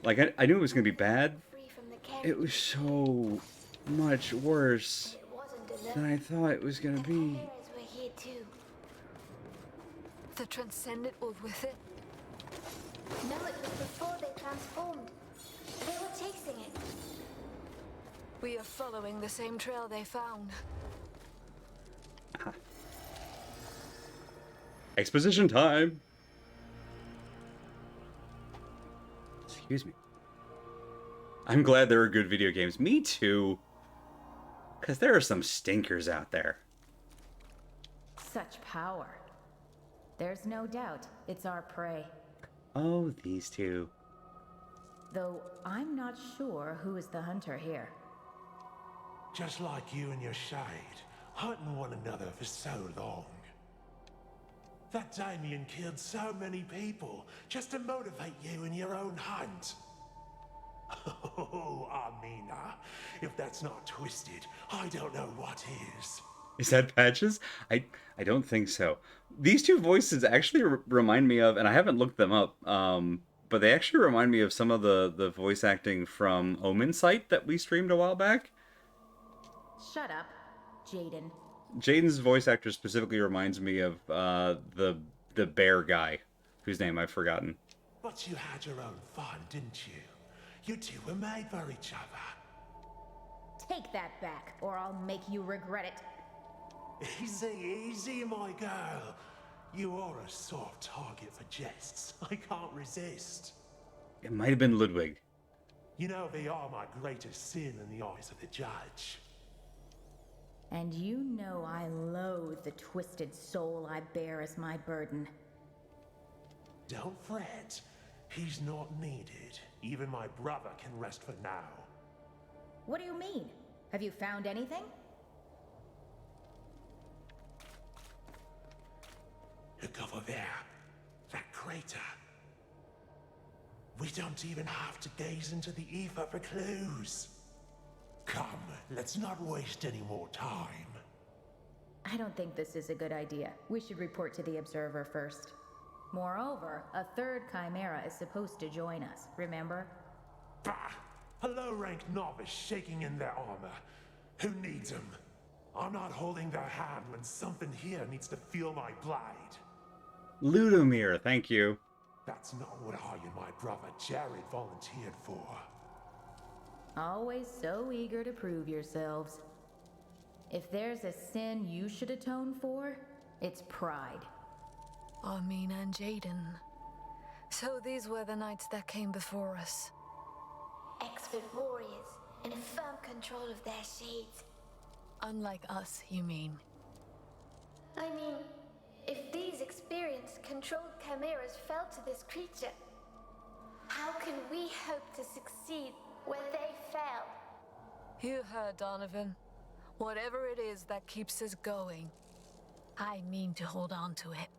Like, I knew it was going to be bad. free from the carriage. It was so much worse It wasn't than delivered. I thought it was going to be. Chimeras were here too. The Transcendent was with it. No, it was before they transformed. They were chasing it. We are following the same trail they found. Exposition time! Excuse me. I'm glad there are good video games. Me too. Because there are some stinkers out there. Such power. There's no doubt it's our prey. Oh, these two. Though I'm not sure who is the hunter here. Just like you and your shade, hunting one another for so long. That Damien killed so many people just to motivate you in your own hunt. Oh, Amina, if that's not twisted, I don't know what is. Is that Patches? I don't think so. These two voices actually remind me of, and I haven't looked them up, but they actually remind me of some of the voice acting from Omen Sight that we streamed a while back. Shut up, Jaden. Jaden's voice actor specifically reminds me of the bear guy, whose name I've forgotten. But you had your own fun, didn't you? You two were made for each other. Take that back, or I'll make you regret it. Easy, easy, my girl. You are a soft target for jests. I can't resist. It might have been Ludwig. You know they are my greatest sin in the eyes of the judge. And you know I loathe the twisted soul I bear as my burden. Don't fret. He's not needed. Even my brother can rest for now. What do you mean? Have you found anything? Look over there. That crater. We don't even have to gaze into the ether for clues. Come, let's not waste any more time. I don't think this is a good idea. We should report to the Observer first. Moreover, a third Chimera is supposed to join us, remember? Bah! A low-ranked novice shaking in their armor. Who needs them? I'm not holding their hand when something here needs to feel my blade. Ludomir, thank you. That's not what I and my brother Jared volunteered for. Always so eager to prove yourselves. If there's a sin you should atone for, it's pride. Armin and Jaden. So these were the knights that came before us. Expert warriors in firm control of their shades. Unlike us, you mean? I mean, if these experienced controlled chimeras fell to this creature, how can we hope to succeed when they fail? You heard, Donovan. Whatever it is that keeps us going, I mean to hold on to it.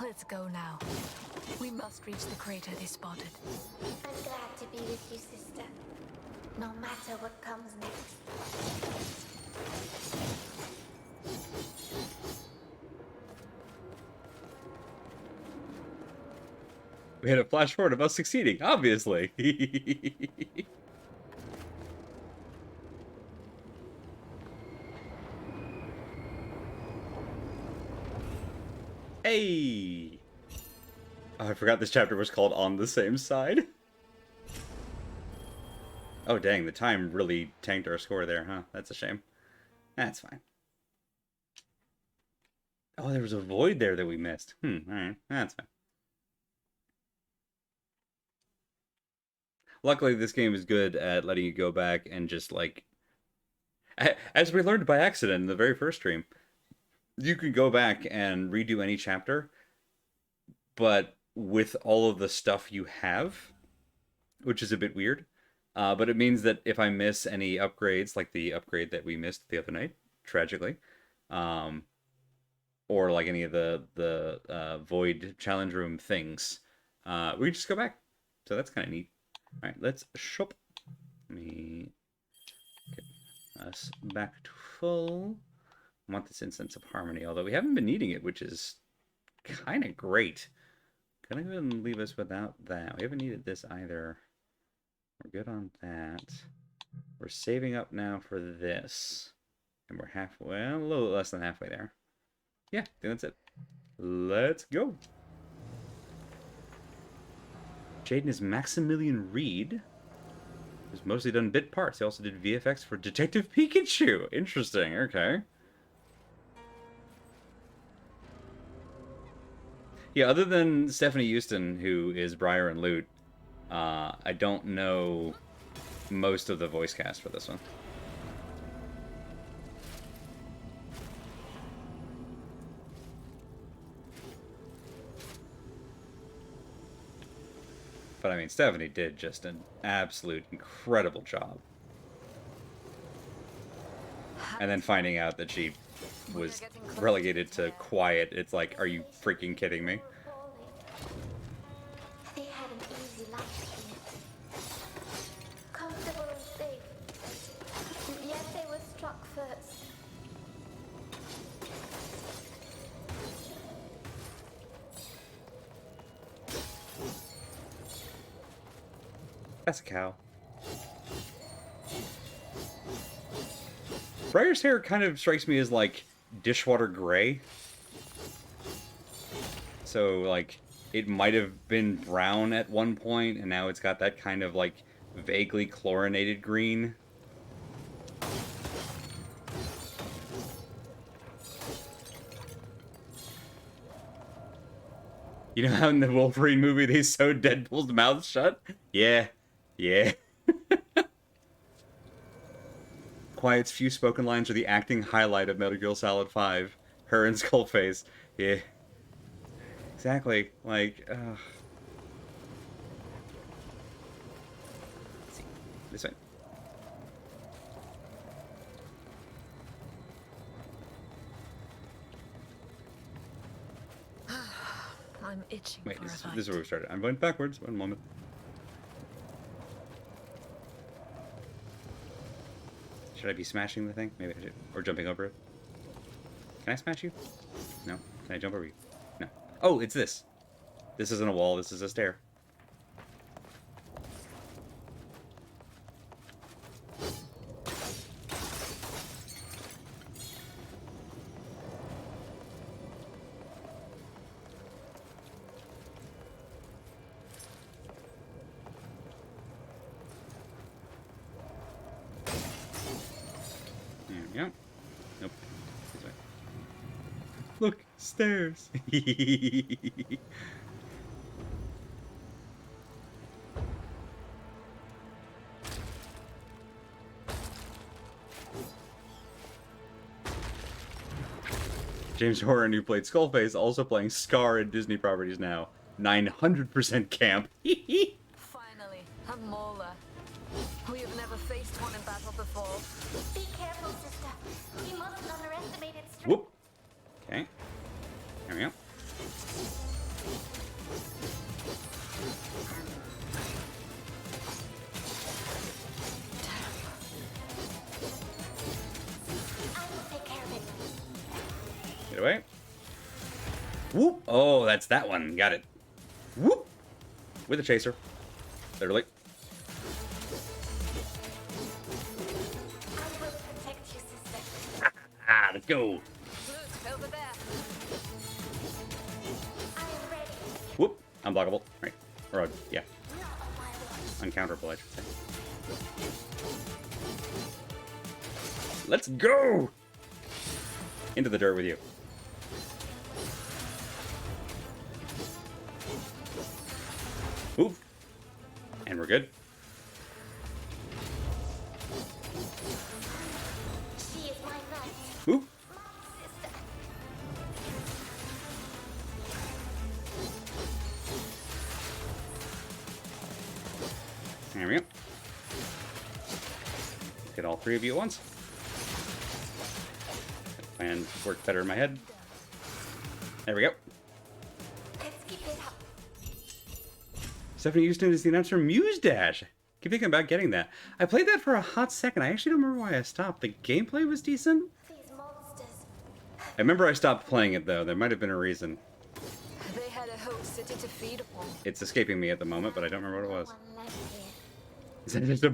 Let's go now. We must reach the crater they spotted. I'm glad to be with you, sister. No matter what comes next. We had a flash forward of us succeeding, obviously. Hey! Oh, I forgot this chapter was called On the Same Side. Oh, dang, the time really tanked our score there, huh? That's a shame. That's fine. Oh, there was a void there that we missed. Alright, that's fine. Luckily, this game is good at letting you go back and just, like... As we learned by accident in the very first stream, you can go back and redo any chapter, but with all of the stuff you have, which is a bit weird. But it means that if I miss any upgrades, like the upgrade that we missed the other night, tragically, or like any of the Void Challenge Room things, we can just go back. So that's kind of neat. All right, let's shop. Let me get us back to full. I want this Incense of Harmony, although we haven't been needing it, which is kind of great. Gonna go ahead and leave us without that. We haven't needed this either. We're good on that. We're saving up now for this. And we're halfway, well, a little less than halfway there. Yeah, I think that's it. Let's go. Jaden is Maximilian Reed, who's mostly done bit parts. He also did VFX for Detective Pikachu. Interesting, okay. Yeah, other than Stephanie Houston, who is Briar and Lute, I don't know most of the voice cast for this one. But I mean, Stephanie did just an absolute incredible job. And then finding out that she was relegated to quiet, it's like, are you freaking kidding me? They had an easy life in it. Comfortable and safe. Yet they were struck first. That's a cow. Briar's hair kind of strikes me as, like, dishwater gray. So, like, it might have been brown at one point, and now it's got that kind of, like, vaguely chlorinated green. You know how in the Wolverine movie they sewed Deadpool's mouth shut? Yeah. Yeah. Quiet's few spoken lines are the acting highlight of Metal Gear Solid 5. Her and Skullface. Yeah. Exactly. Like, let's see. This way. I'm itching Wait, for a fight. this is where we started. I'm going backwards. One moment. Should I be smashing the thing? Maybe I should. Or jumping over it. Can I smash you? No. Can I jump over you? No. Oh, it's this. This isn't a wall. This is a stair. Yeah. Nope. This way. Look, stairs. James Horan, who played Skullface, also playing Scar in Disney properties now. 900% camp. Finally, a molar. We have never faced one in battle before. Be careful, sister. You mustn't underestimate its strength. Whoop. Okay. There we go. I will take care of it. Get away. Whoop. Oh, that's that one. Got it. Whoop. With a chaser. Literally. I will protect you, sister. Ah, let's go. Look, over there. I am ready. Whoop. Unblockable. Right. Or, yeah. Not on my watch. Uncounterable, I should say. Let's go! Into the dirt with you. Oof. And we're good. She is my knight. Oof. My sister. There we go. Get all three of you at once. That plan worked better in my head. There we go. Let's keep it up. Stephanie Houston is the announcer Muse Dash. Keep thinking about getting that. I played that for a hot second. I actually don't remember why I stopped. The gameplay was decent. These monsters. I remember I stopped playing it though. There might have been a reason. They had a whole city to feed upon. It's escaping me at the moment, but I don't remember what it was. One left here. Is that just a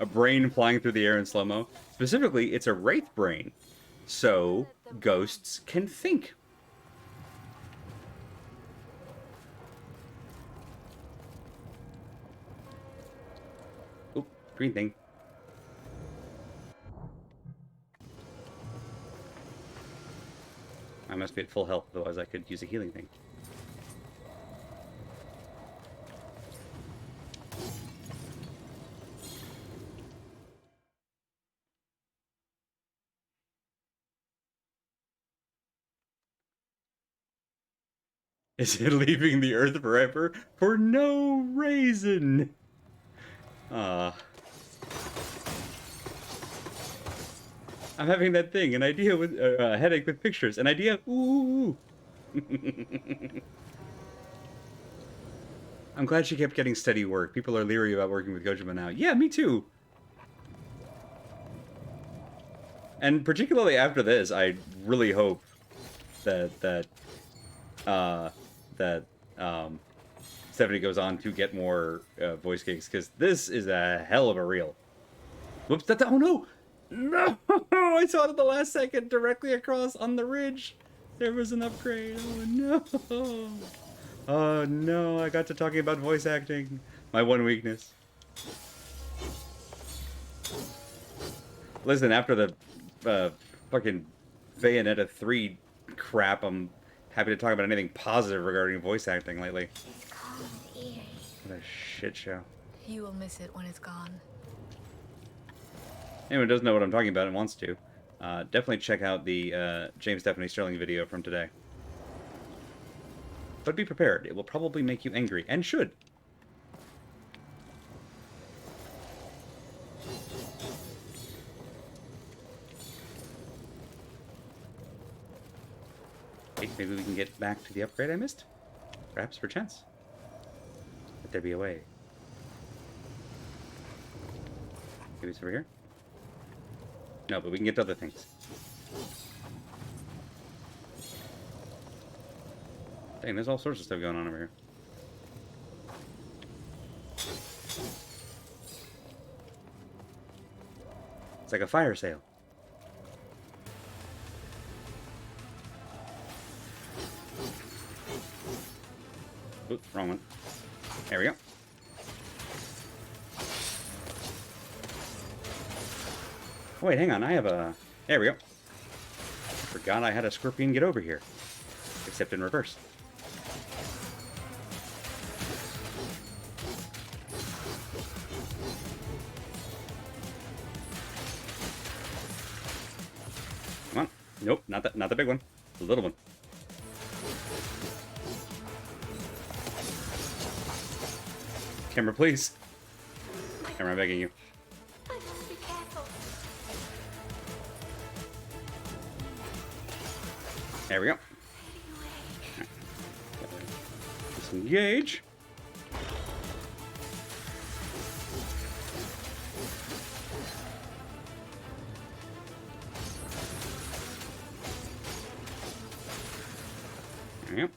brain flying through the air in slow-mo? Specifically, it's a wraith brain. So, ghosts can think. Oop, green thing. I must be at full health, otherwise I could use a healing thing. Is it leaving the earth forever for no reason? I'm having that thing, an idea with a headache with pictures, an idea. Ooh. I'm glad she kept getting steady work. People are leery about working with Kojima now. Yeah, me too. And particularly after this, I really hope that Stephanie goes on to get more voice gigs, because this is a hell of a reel. Whoops! Oh no! No! I saw it at the last second, directly across on the ridge. There was an upgrade. Oh no! Oh no! I got to talking about voice acting. My one weakness. Listen, after the fucking Bayonetta 3 crap, I'm happy to talk about anything positive regarding voice acting lately. It's calm and eerie. What a shit show. You will miss it when it's gone. Anyone who doesn't know what I'm talking about and wants to, definitely check out the James Stephanie Sterling video from today. But be prepared, it will probably make you angry, and should. Wait, maybe we can get back to the upgrade I missed? Perhaps per chance. Let there be a way. Maybe it's over here? No, but we can get to other things. Dang, there's all sorts of stuff going on over here. It's like a fire sale. Oops, wrong one. There we go. Oh, wait, hang on. I have a... There we go. I forgot I had a scorpion get over here. Except in reverse. Come on. Nope, not the big one. The little one. Camera, please. Camera, I'm begging you. I must be careful. There we go. Disengage. There we go.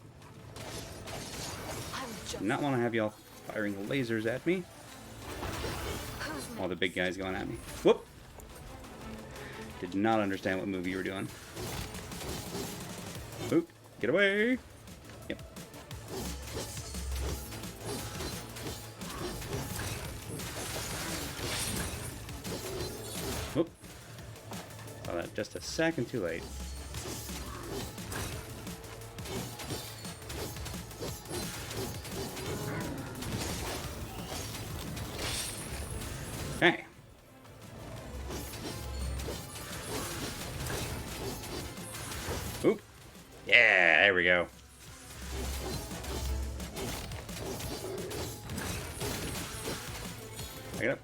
Do not want to have y'all firing lasers at me. All the big guys going at me. Whoop! Did not understand what move you were doing. Oop! Get away! Yep. Whoop! Saw that just a second too late. Okay. Oop. Yeah, there we go. Back it up.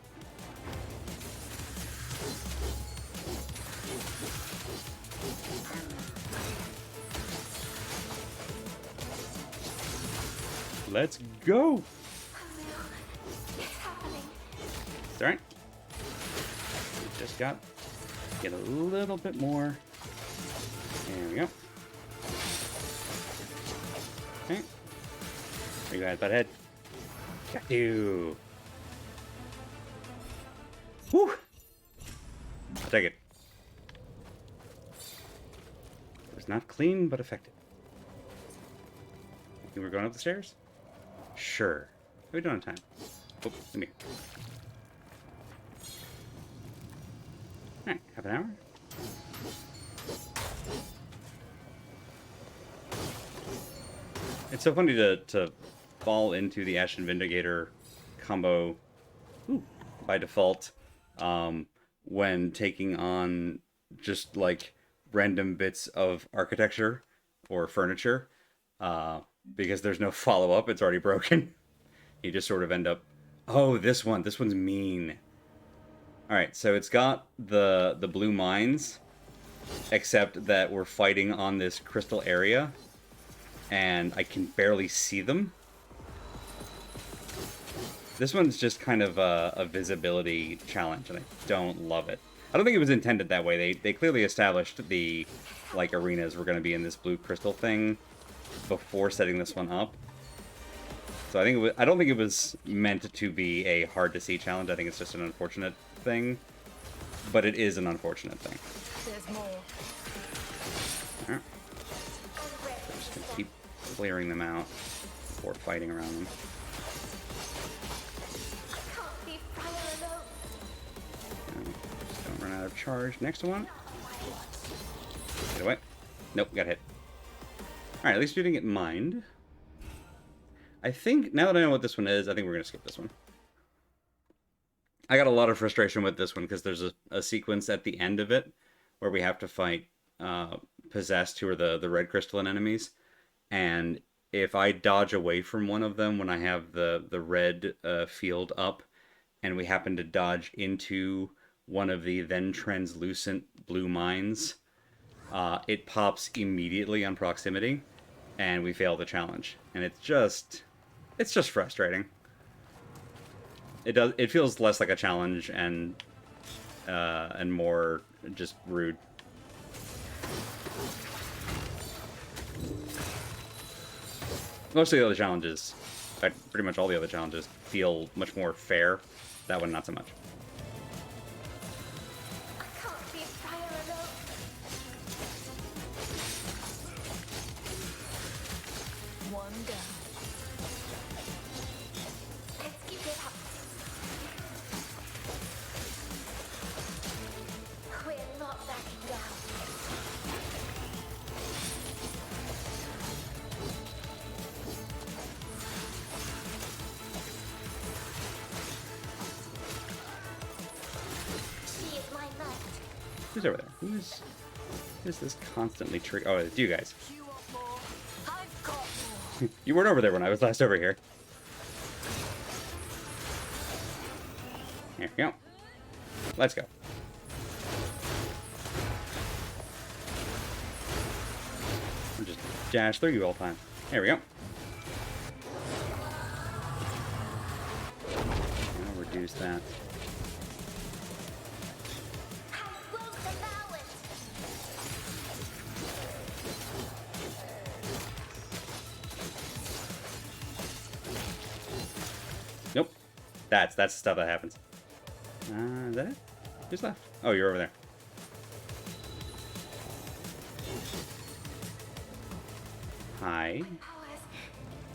Let's go. It's happening. It's alright. Just got get a little bit more. There we go. Okay. There you guys, butthead. Got you. Whew. I'll take it. It was not clean, but effective. You were going up the stairs? Sure. How are we doing on time? Oh, come here. Alright, half an hour. It's so funny to fall into the Ashen Vindicator combo by default when taking on just like random bits of architecture or furniture because there's no follow-up, it's already broken. You just sort of end up, oh, this one's mean. Alright, so it's got the blue mines, except that we're fighting on this crystal area, and I can barely see them. This one's just kind of a visibility challenge, and I don't love it. I don't think it was intended that way. They clearly established the like arenas were going to be in this blue crystal thing before setting this one up. So I don't think it was meant to be a hard to see challenge. I think it's just an unfortunate thing, but it is an unfortunate thing. There's more. Alright. So just gonna keep clearing them out before fighting around them. Can't leave fire alone. Just don't run out of charge. Next one. Get away. Nope, got hit. Alright, at least you didn't get mined. I think, now that I know what this one is, I think we're going to skip this one. I got a lot of frustration with this one because there's a sequence at the end of it where we have to fight Possessed, who are the red crystalline enemies. And if I dodge away from one of them when I have the red field up, and we happen to dodge into one of the then translucent blue mines, it pops immediately on proximity, and we fail the challenge. And it's just frustrating. It feels less like a challenge and more just rude. Most of the other challenges, in fact, pretty much all the other challenges, feel much more fair. That one, not so much. I can't leave fire alone. One down. Let's keep it up. We're not backing down. She is my knight. Who's over there? Who's this constantly trigger? Oh, it's you guys. You want more? I've got more. You weren't over there when I was last over here. There we go. Let's go. I'll just dash through you all the time. There we go. I'll reduce that. Nope. That's the stuff that happens. Is that it? Who's left? Oh, you're over there. Hi.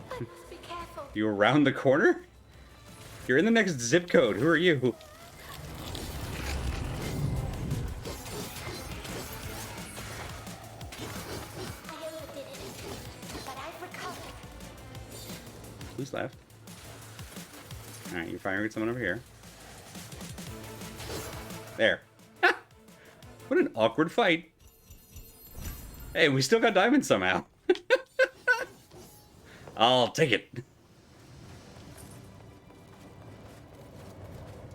I must be careful. You around the corner? You're in the next zip code. Who are you? I overdid it, but I've recovered. Who's left? Alright, you're firing at someone over here. There. What an awkward fight. Hey, we still got diamonds somehow. I'll take it.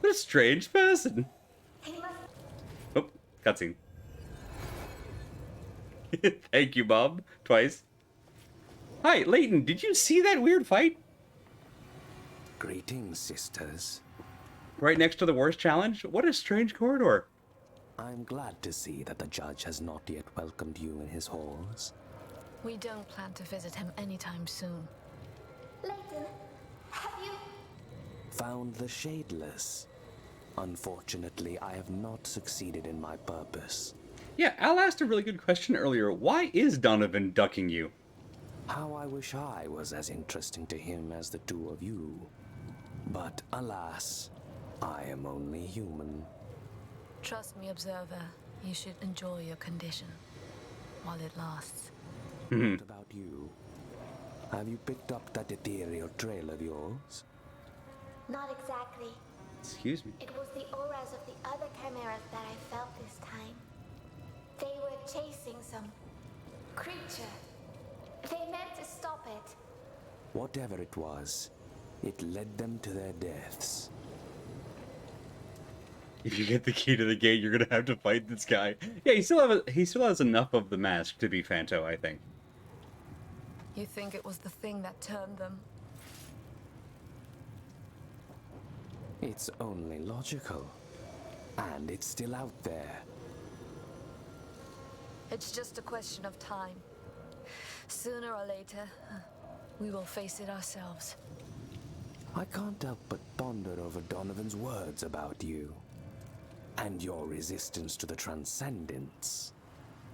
What a strange person. Oh, cutscene. Thank you, Bob. Twice. Hi, Layton, did you see that weird fight? Greetings, sisters. Right next to the worst challenge? What a strange corridor. I'm glad to see that the judge has not yet welcomed you in his halls. We don't plan to visit him anytime soon. Layton, have you... Found the Shadeless. Unfortunately, I have not succeeded in my purpose. Yeah, Al asked a really good question earlier. Why is Donovan ducking you? How I wish I was as interesting to him as the two of you. But alas, I am only human. Trust me, Observer. You should enjoy your condition while it lasts. What about you? Have you picked up that ethereal trail of yours? Not exactly. Excuse me. It was the auras of the other chimeras that I felt this time. They were chasing some creature. They meant to stop it. Whatever it was, it led them to their deaths. If you get the key to the gate, you're gonna have to fight this guy. Yeah, he still has enough of the mask to be Fanto, I think. You think it was the thing that turned them? It's only logical. And it's still out there. It's just a question of time. Sooner or later, we will face it ourselves. I can't help but ponder over Donovan's words about you. And your resistance to the Transcendence.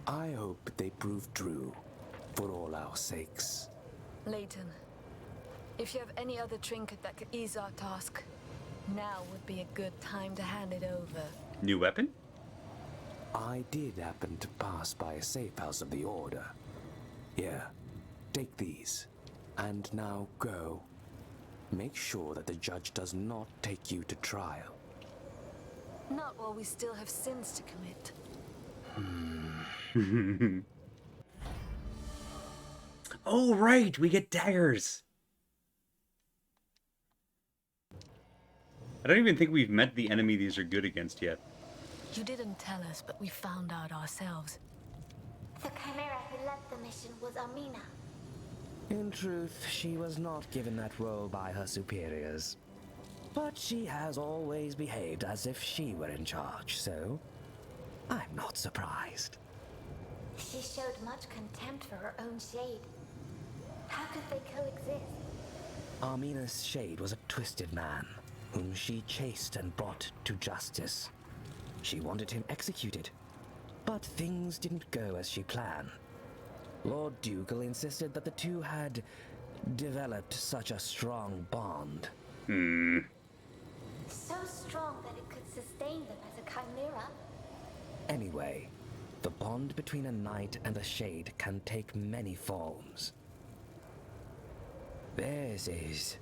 I hope they prove true, for all our sakes. Layton, if you have any other trinket that could ease our task, now would be a good time to hand it over. New weapon? I did happen to pass by a safe house of the Order. Here, take these. And now go. Make sure that the judge does not take you to trial. Not while we still have sins to commit. Oh, right, we get daggers. I don't even think we've met the enemy these are good against yet. You didn't tell us, but we found out ourselves. The chimera who led the mission was Amina. In truth, she was not given that role by her superiors. But she has always behaved as if she were in charge, so I'm not surprised. She showed much contempt for her own shade. How could they coexist? Armina's shade was a twisted man, whom she chased and brought to justice. She wanted him executed, but things didn't go as she planned. Lord Dougal insisted that the two had developed such a strong bond. So strong that it could sustain them as a chimera. Anyway, the bond between a knight and a shade can take many forms. Theirs is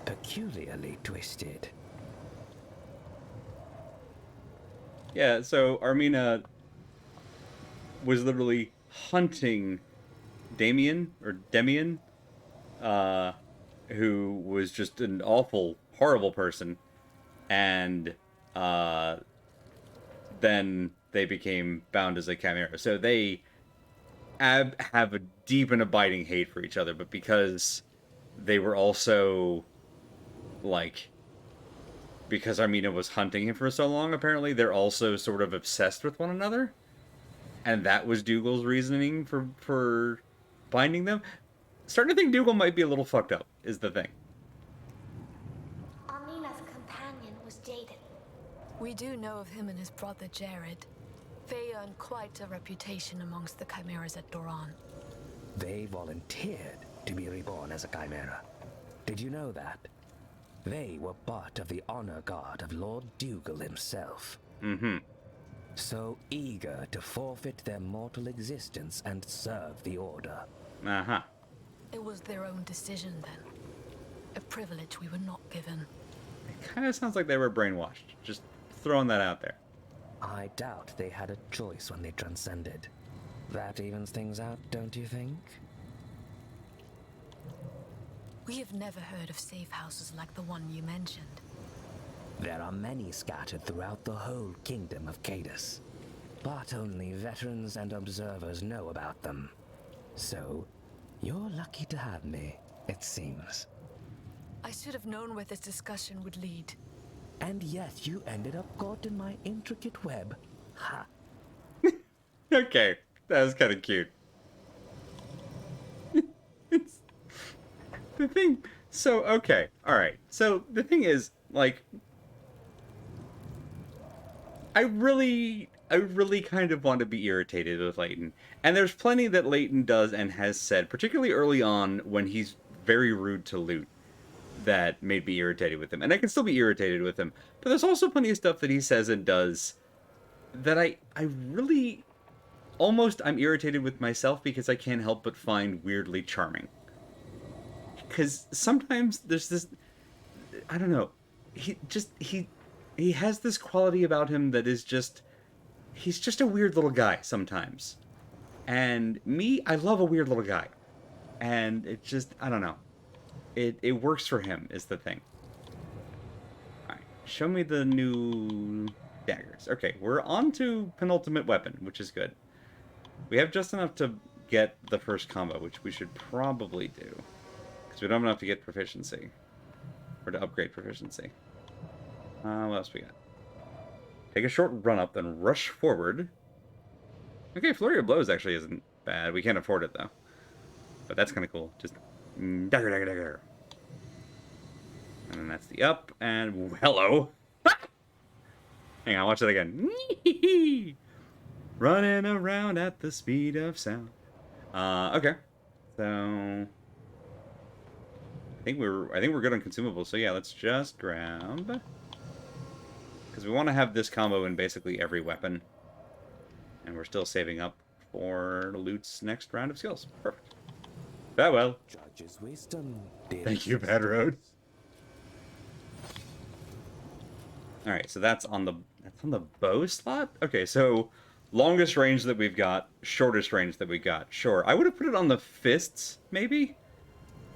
peculiarly twisted. Yeah, so Armina was literally hunting Damien, or Demian, who was just an awful, horrible person. and then they became bound as a chimera. So they have a deep and abiding hate for each other, but because they were also, like, because Armina was hunting him for so long, apparently, they're also sort of obsessed with one another. And that was Dougal's reasoning for binding them. Starting to think Dougal might be a little fucked up, is the thing. Amina's companion was Jaden. We do know of him and his brother Jared. They earned quite a reputation amongst the chimeras at Doran. They volunteered to be reborn as a chimera. Did you know that? They were part of the honor guard of Lord Dougal himself. Mm-hmm. So eager to forfeit their mortal existence and serve the Order. Uh-huh. It was their own decision then. A privilege we were not given. It kind of sounds like they were brainwashed. Just throwing that out there. I doubt they had a choice when they transcended. That evens things out, don't you think? We have never heard of safe houses like the one you mentioned. There are many scattered throughout the whole kingdom of Cadus, but only veterans and observers know about them. So, you're lucky to have me, it seems. I should have known where this discussion would lead. And yet you ended up caught in my intricate web. Ha! Okay, that was kind of cute. It's the thing. So, okay, alright. So, the thing is, like, I really kind of want to be irritated with Leighton. And there's plenty that Leighton does and has said, particularly early on when he's very rude to Lute, that made me irritated with him. And I can still be irritated with him. But there's also plenty of stuff that he says and does that I really... Almost I'm irritated with myself because I can't help but find weirdly charming. Because sometimes there's this... I don't know. He has this quality about him that is just... He's just a weird little guy sometimes. And me, I love a weird little guy. And it just... I don't know. It works for him, is the thing. Alright, show me the new daggers. Okay, we're on to penultimate weapon, which is good. We have just enough to get the first combo, which we should probably do. Because we don't have enough to get proficiency. Or to upgrade proficiency. What else we got? Take a short run up, then rush forward. Okay, Flurry of Blows actually isn't bad. We can't afford it, though. But that's kind of cool. Just... Dagger, dagger, dagger. And then that's the up, and hello. Hang on, watch that again. Running around at the speed of sound. Okay. So I think we're good on consumables. So yeah, let's just grab, because we want to have this combo in basically every weapon, and we're still saving up for Lute's next round of skills. Perfect. Farewell. Judge's wisdom, Thank you, Bad Road. All right, so that's on the bow slot. Okay, so longest range that we've got, shortest range that we got. Sure, I would have put it on the fists, maybe,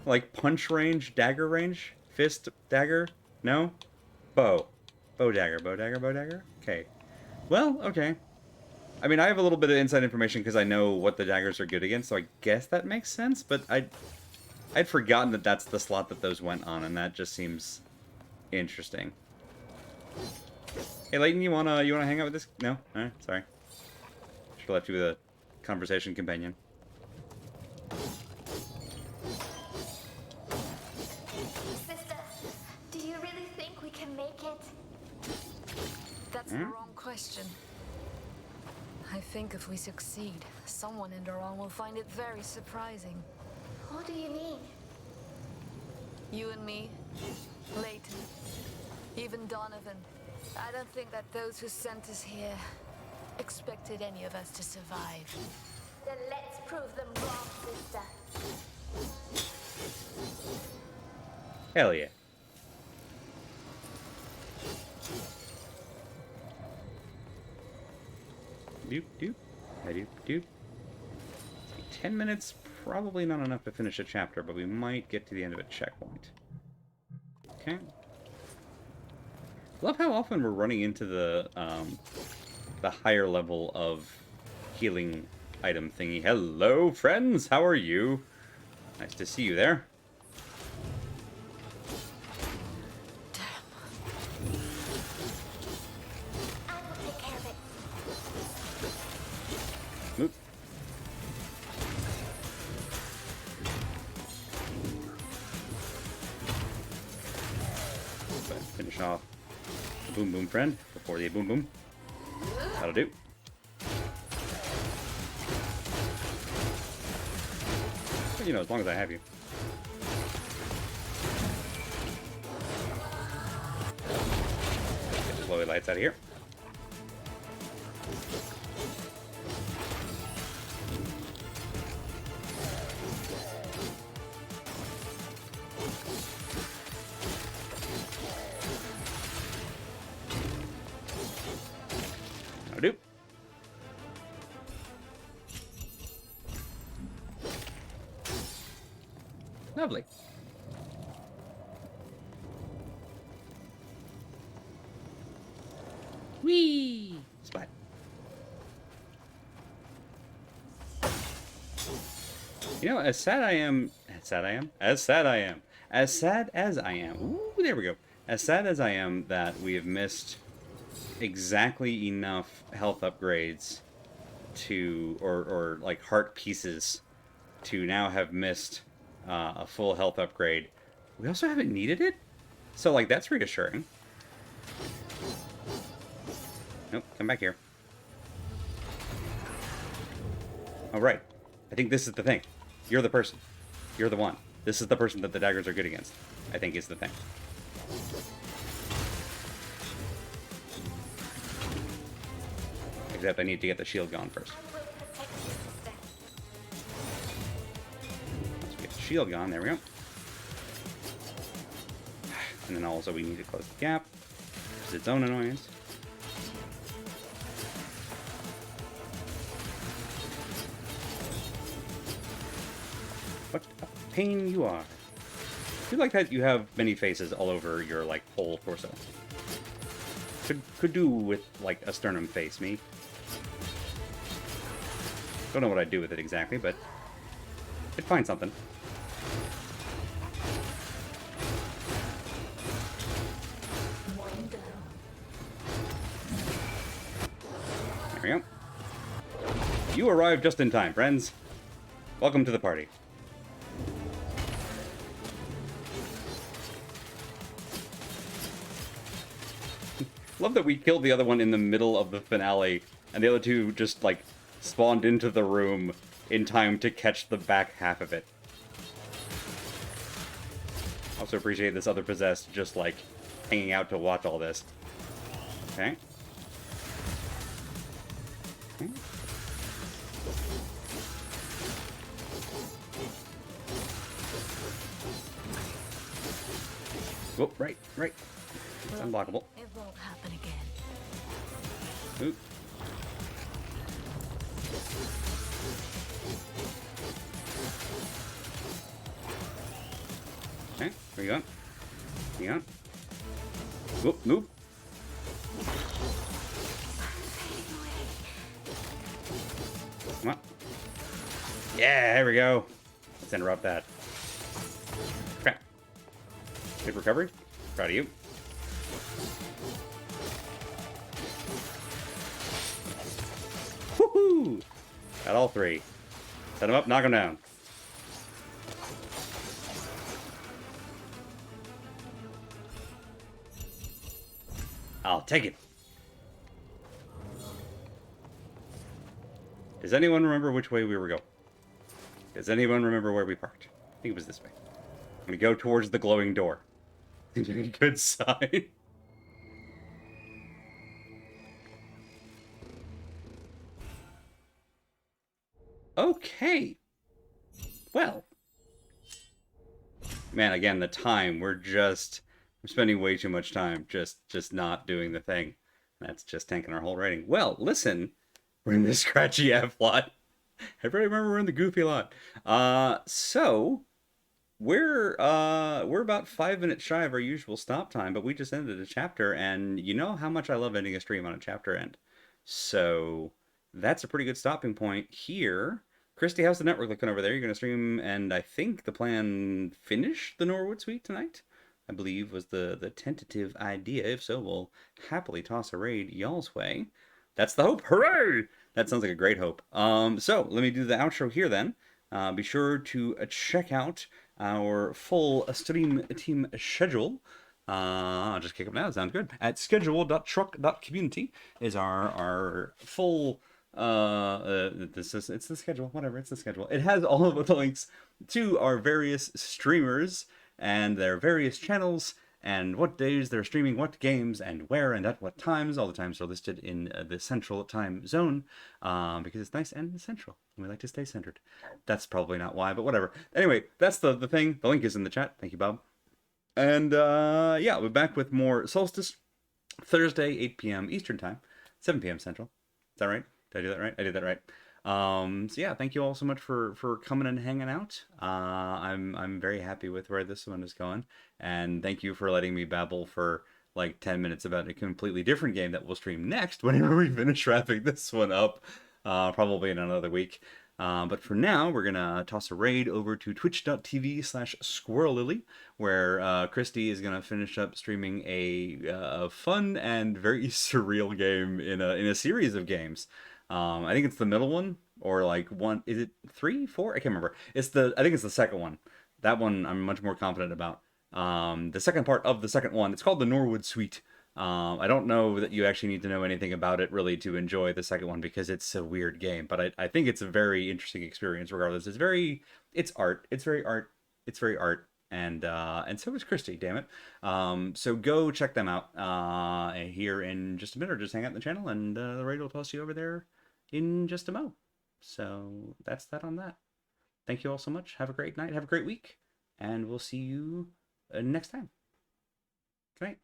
like punch range, dagger range, fist, dagger. No, bow, dagger, bow, dagger, bow, dagger. Okay, well, okay. I mean, I have a little bit of inside information because I know what the daggers are good against, so I guess that makes sense. But I'd forgotten that that's the slot that those went on, and that just seems interesting. Hey, Leighton, you wanna hang out with this? No, all right, sorry. Should have left you with a conversation companion. Sister, do you really think we can make it? That's the wrong question. I think if we succeed, someone in Doran will find it very surprising. What do you mean? You and me, Leighton, even Donovan. I don't think that those who sent us here expected any of us to survive. Then let's prove them wrong, sister. Hell yeah. Doop doop. Doop doop. 10 minutes, probably not enough to finish a chapter, but we might get to the end of a checkpoint. Okay. Love how often we're running into the higher level of healing item thingy. Hello, friends. How are you? Nice to see you there. I will take care of it. Oop. Finish off the Boom Boom friend before the Boom Boom. That'll do. But, you know, as long as I have you. Get the glowy lights out of here. That'll do. Lovely. Whee! Splat. You know, as sad as I am. Ooh, there we go. As sad as I am that we have missed exactly enough health upgrades to, or like heart pieces to now have missed a full health upgrade. We also haven't needed it, so like that's reassuring. Nope, come back here. All right, I think this is the thing. You're the person. You're the one. This is the person that the daggers are good against, I think is the thing. Except I need to get the shield gone first. I will protect you, sister. Once we get the shield gone, there we go. And then also we need to close the gap. It's its own annoyance. What a pain you are. I feel like that you have many faces all over your, like, whole torso. Could do with, like, a sternum face, me. Don't know what I'd do with it exactly, but I'd find something. There we go. You arrived just in time, friends. Welcome to the party. Love that we killed the other one in the middle of the finale, and the other two just, like, spawned into the room in time to catch the back half of it. Also appreciate this other possessed just, like, hanging out to watch all this. Okay. Okay. Whoop, right. It's unblockable. It won't happen again. Oop. Okay, where you going? Hang on. Whoop, move. Come on. Yeah, there we go. Let's interrupt that. Crap. Good recovery. Proud of you. Woohoo! Got all three. Set them up, knock them down. I'll take it. Does anyone remember which way we were going? Does anyone remember where we parked? I think it was this way. We go towards the glowing door. Good sign. Okay. Well. Man, again, the time. We're spending way too much time just not doing the thing. That's just tanking our whole rating. Well, listen. We're in the scratchy F lot. Everybody remember we're in the goofy lot. So we're about 5 minutes shy of our usual stop time, but we just ended a chapter, and you know how much I love ending a stream on a chapter end. So that's a pretty good stopping point here. Christy, how's the network looking over there? You're gonna stream, and I think the plan finish the Norwood Suite tonight. I believe was the tentative idea. If so, we'll happily toss a raid y'all's way. That's the hope. Hooray! That sounds like a great hope. So let me do the outro here then. Be sure to check out our full stream team schedule. I'll just kick up now. Sounds good. At schedule.truck.community is our full it's the schedule, whatever, it's the schedule. It has all of the links to our various streamers and their various channels and what days they're streaming what games and where and at what times. All the times are listed in the central time zone because it's nice and central. We like to stay centered. That's probably not why, but whatever. Anyway, that's the thing. The link is in the chat. Thank you, Bob. And yeah, we're back with more Solstice Thursday, 8 p.m. Eastern Time, 7 p.m. Central. Is that right? Did I do that right? I did that right. So yeah, thank you all so much for coming and hanging out. I'm very happy with where this one is going, and thank you for letting me babble for like 10 minutes about a completely different game that we'll stream next whenever we finish wrapping this one up, probably in another week. But for now, we're gonna toss a raid over to twitch.tv/squirrellily, where Christy is gonna finish up streaming a fun and very surreal game in a series of games. I think it's the middle one, or like one. Is it 3, 4? I can't remember. I think it's the second one. That one I'm much more confident about. The second part of the second one. It's called the Norwood Suite. I don't know that you actually need to know anything about it really to enjoy the second one because it's a weird game, but I think it's a very interesting experience regardless. It's art. It's very art. It's very art. And so is Christy, damn it. So go check them out here in just a minute, or just hang out in the channel, and the raid will toss you over there in just a mo. So that's that on that. Thank you all so much. Have a great night. Have a great week, and we'll see you next time. Good night.